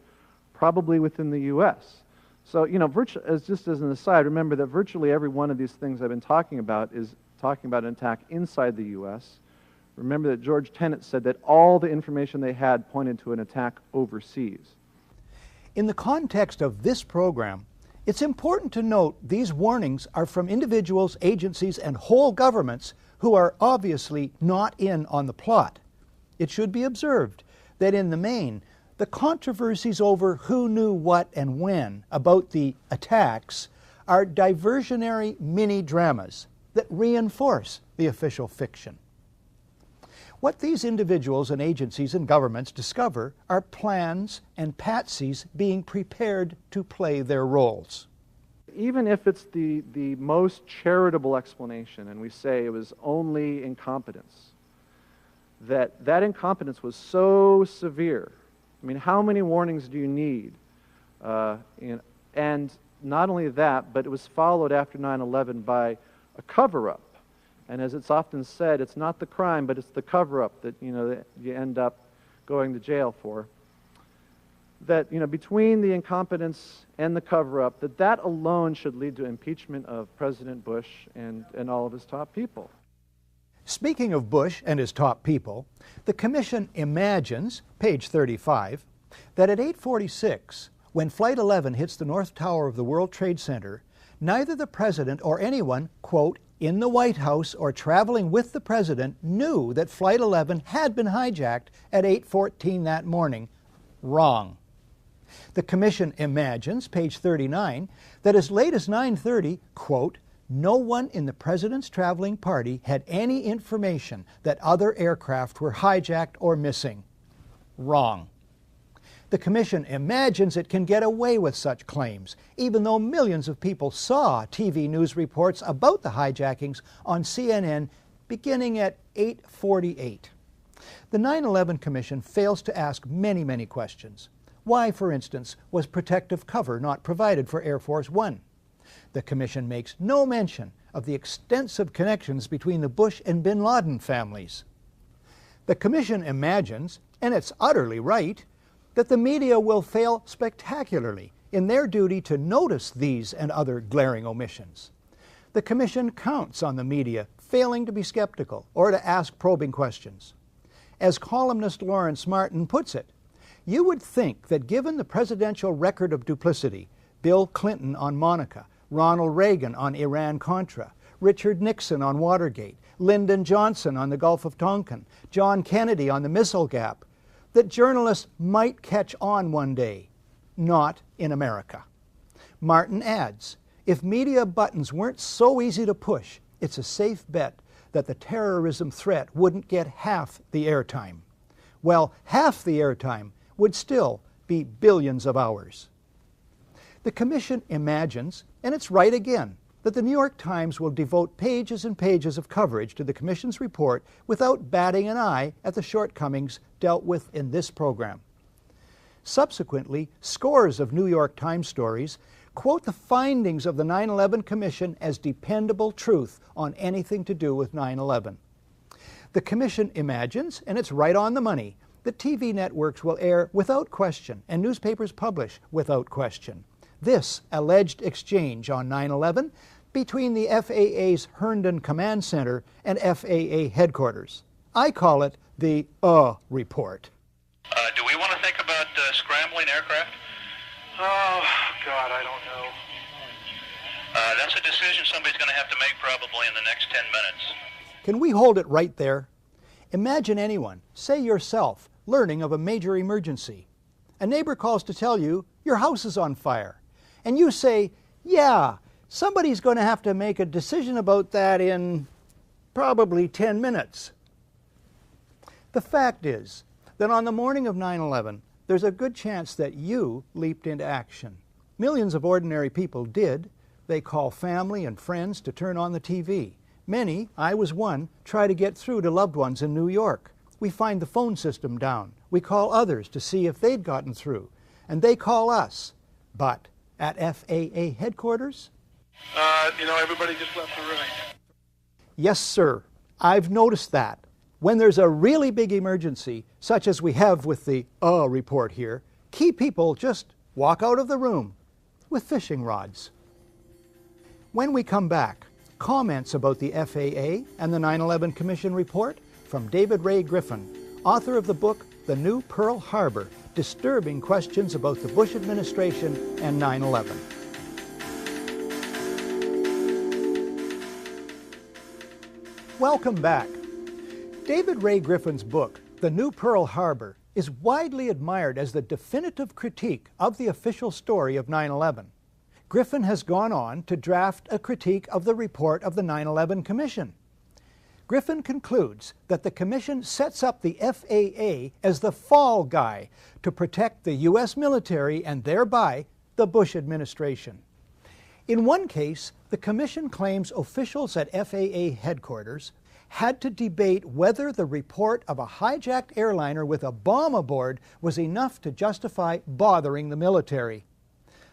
probably within the U.S. So, you know, just as an aside, remember that virtually every one of these things I've been talking about is talking about an attack inside the U.S. Remember that George Tenet said that all the information they had pointed to an attack overseas.
In the context of this program, it's important to note these warnings are from individuals, agencies, and whole governments who are obviously not in on the plot. It should be observed that in the main, the controversies over who knew what and when about the attacks are diversionary mini-dramas that reinforce the official fiction. What these individuals and agencies and governments discover are plans and patsies being prepared to play their roles.
Even if it's the most charitable explanation, and we say it was only incompetence, that incompetence was so severe. I mean, how many warnings do you need? And not only that, but it was followed after 9/11 by a cover-up. And as it's often said, it's not the crime, but it's the cover-up that, you know, that you end up going to jail for. That, you know, between the incompetence and the cover-up, that alone should lead to impeachment of President Bush and all of his top people.
Speaking of Bush and his top people, the Commission imagines, page 35, that at 8:46, when Flight 11 hits the North Tower of the World Trade Center, neither the President or anyone, quote, in the White House or traveling with the President knew that Flight 11 had been hijacked at 8:14 that morning. Wrong. The Commission imagines, page 39, that as late as 9:30, quote, no one in the president's traveling party had any information that other aircraft were hijacked or missing. Wrong. The Commission imagines it can get away with such claims, even though millions of people saw TV news reports about the hijackings on CNN beginning at 8:48. The 9/11 Commission fails to ask many questions. Why, for instance, was protective cover not provided for Air Force One? The Commission makes no mention of the extensive connections between the Bush and bin Laden families. The Commission imagines, and it's utterly right, that the media will fail spectacularly in their duty to notice these and other glaring omissions. The Commission counts on the media failing to be skeptical or to ask probing questions. As columnist Lawrence Martin puts it, you would think that given the presidential record of duplicity, Bill Clinton on Monica, Ronald Reagan on Iran-Contra, Richard Nixon on Watergate, Lyndon Johnson on the Gulf of Tonkin, John Kennedy on the Missile Gap, that journalists might catch on one day. Not in America. Martin adds, if media buttons weren't so easy to push, it's a safe bet that the terrorism threat wouldn't get half the airtime. Well, half the airtime would still be billions of hours. The Commission imagines, and it's right again, that the New York Times will devote pages and pages of coverage to the Commission's report without batting an eye at the shortcomings dealt with in this program. Subsequently, scores of New York Times stories quote the findings of the 9/11 Commission as dependable truth on anything to do with 9/11. The Commission imagines, and it's right on the money, that TV networks will air without question and newspapers publish without question this alleged exchange on 9/11 between the FAA's Herndon Command Center and FAA headquarters. I call it the report.
Do we want to think about scrambling aircraft? Oh, God, I don't know. That's a decision somebody's going to have to make probably in the next 10 minutes.
Can we hold it right there? Imagine anyone, say yourself, learning of a major emergency. A neighbor calls to tell you your house is on fire. And you say, yeah, somebody's going to have to make a decision about that in probably 10 minutes. The fact is that on the morning of 9/11, there's a good chance that you leaped into action. Millions of ordinary people did. They call family and friends to turn on the TV. Many, I was one, try to get through to loved ones in New York. We find the phone system down. We call others to see if they'd gotten through. And they call us. But at FAA headquarters?
Everybody just left the room.
Yes, sir. I've noticed that. When there's a really big emergency, such as we have with the report here, key people just walk out of the room with fishing rods. When we come back, comments about the FAA and the 9/11 Commission report from David Ray Griffin, author of the book The New Pearl Harbor, Disturbing Questions About the Bush Administration and 9/11. Welcome back. David Ray Griffin's book, The New Pearl Harbor, is widely admired as the definitive critique of the official story of 9/11. Griffin has gone on to draft a critique of the report of the 9/11 Commission. Griffin concludes that the Commission sets up the FAA as the fall guy to protect the U.S. military and thereby the Bush administration. In one case, the Commission claims officials at FAA headquarters had to debate whether the report of a hijacked airliner with a bomb aboard was enough to justify bothering the military.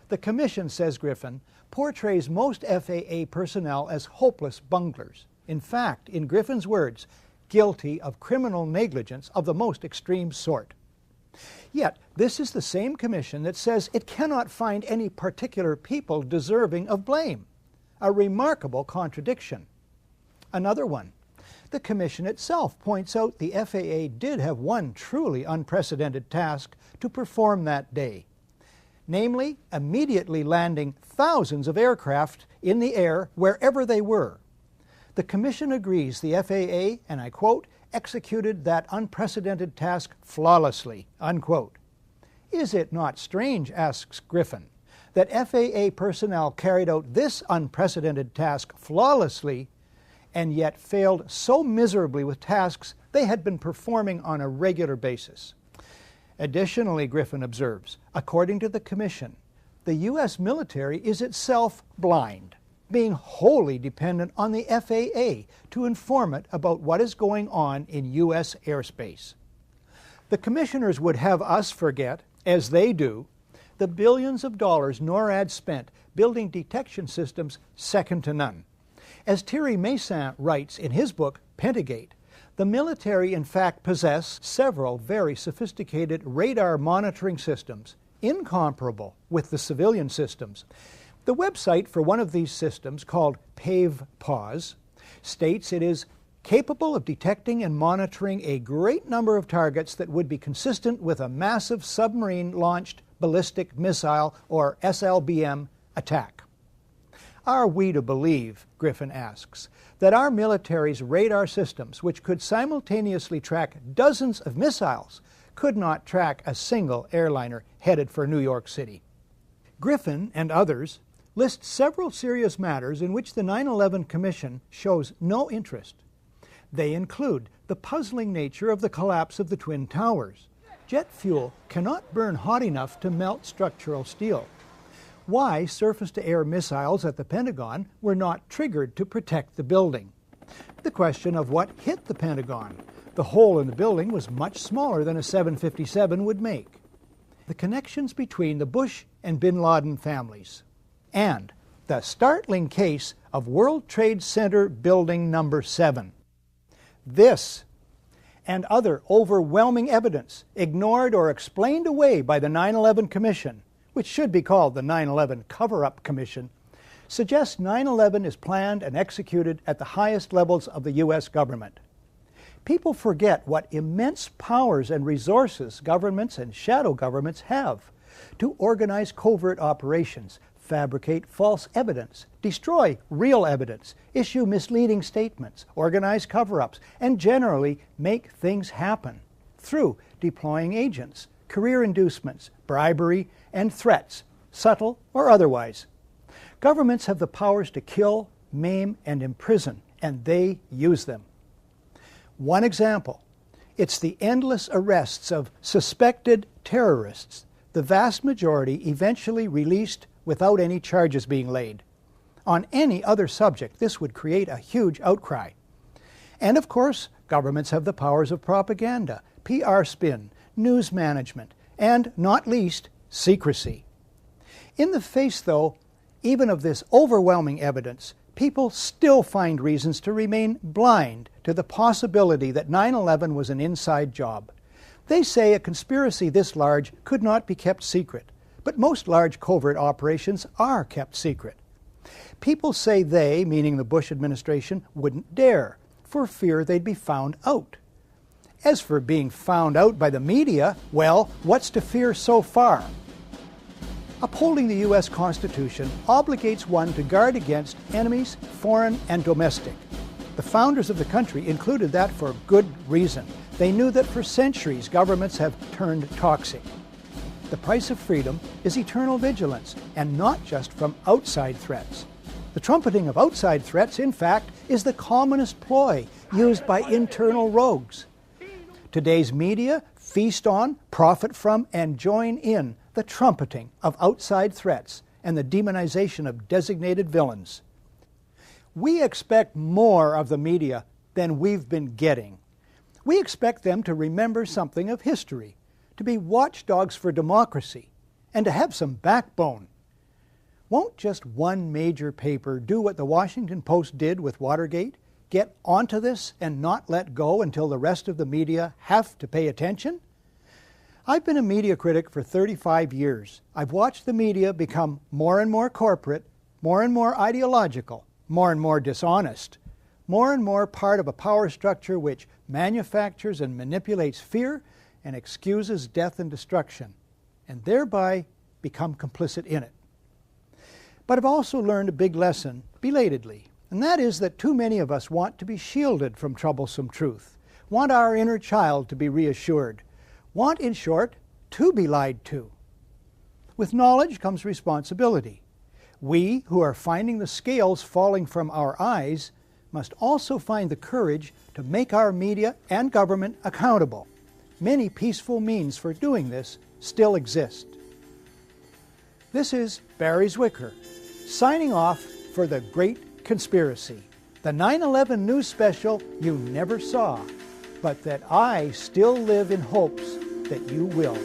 The Commission, says Griffin, portrays most FAA personnel as hopeless bunglers. In fact, in Griffin's words, guilty of criminal negligence of the most extreme sort. Yet, this is the same Commission that says it cannot find any particular people deserving of blame. A remarkable contradiction. Another one. The Commission itself points out the FAA did have one truly unprecedented task to perform that day. Namely, immediately landing thousands of aircraft in the air wherever they were. The Commission agrees the FAA, and I quote, executed that unprecedented task flawlessly, unquote. Is it not strange, asks Griffin, that FAA personnel carried out this unprecedented task flawlessly and yet failed so miserably with tasks they had been performing on a regular basis. Additionally, Griffin observes, according to the Commission, the U.S. military is itself blind, being wholly dependent on the FAA to inform it about what is going on in U.S. airspace. The commissioners would have us forget, as they do, the billions of dollars NORAD spent building detection systems second to none. As Thierry Meyssan writes in his book, Pentagate, the military in fact possess several very sophisticated radar monitoring systems, incomparable with the civilian systems. The website for one of these systems, called PAVE-PAWS, states it is capable of detecting and monitoring a great number of targets that would be consistent with a massive submarine-launched ballistic missile, or SLBM, attack. Are we to believe, Griffin asks, that our military's radar systems, which could simultaneously track dozens of missiles, could not track a single airliner headed for New York City? Griffin and others list several serious matters in which the 9/11 Commission shows no interest. They include the puzzling nature of the collapse of the Twin Towers. Jet fuel cannot burn hot enough to melt structural steel. Why surface-to-air missiles at the Pentagon were not triggered to protect the building. The question of what hit the Pentagon. The hole in the building was much smaller than a 757 would make. The connections between the Bush and bin Laden families. And the startling case of World Trade Center Building Number 7. This and other overwhelming evidence ignored or explained away by the 9/11 Commission, which should be called the 9/11 Cover-Up Commission, suggests 9/11 is planned and executed at the highest levels of the U.S. government. People forget what immense powers and resources governments and shadow governments have to organize covert operations, fabricate false evidence, destroy real evidence, issue misleading statements, organize cover-ups, and generally make things happen through deploying agents, career inducements, bribery, and threats, subtle or otherwise. Governments have the powers to kill, maim, and imprison, and they use them. One example, it's the endless arrests of suspected terrorists, the vast majority eventually released without any charges being laid. On any other subject, this would create a huge outcry. And of course, governments have the powers of propaganda, PR spin, news management, and, not least, secrecy. In the face, though, even of this overwhelming evidence, people still find reasons to remain blind to the possibility that 9/11 was an inside job. They say a conspiracy this large could not be kept secret, but most large covert operations are kept secret. People say they, meaning the Bush administration, wouldn't dare, for fear they'd be found out. As for being found out by the media, well, what's to fear so far? Upholding the U.S. Constitution obligates one to guard against enemies, foreign and domestic. The founders of the country included that for good reason. They knew that for centuries governments have turned toxic. The price of freedom is eternal vigilance, and not just from outside threats. The trumpeting of outside threats, in fact, is the commonest ploy used by internal rogues. Today's media feast on, profit from, and join in the trumpeting of outside threats and the demonization of designated villains. We expect more of the media than we've been getting. We expect them to remember something of history, to be watchdogs for democracy, and to have some backbone. Won't just one major paper do what the Washington Post did with Watergate? Get onto this and not let go until the rest of the media have to pay attention? I've been a media critic for 35 years. I've watched the media become more and more corporate, more and more ideological, more and more dishonest, more and more part of a power structure which manufactures and manipulates fear and excuses death and destruction, and thereby become complicit in it. But I've also learned a big lesson, belatedly, and that is that too many of us want to be shielded from troublesome truth, want our inner child to be reassured, want, in short, to be lied to. With knowledge comes responsibility. We, who are finding the scales falling from our eyes, must also find the courage to make our media and government accountable. Many peaceful means for doing this still exist. This is Barrie Zwicker, signing off for The Great Conspiracy, the 9/11 news special you never saw, but that I still live in hopes that you will.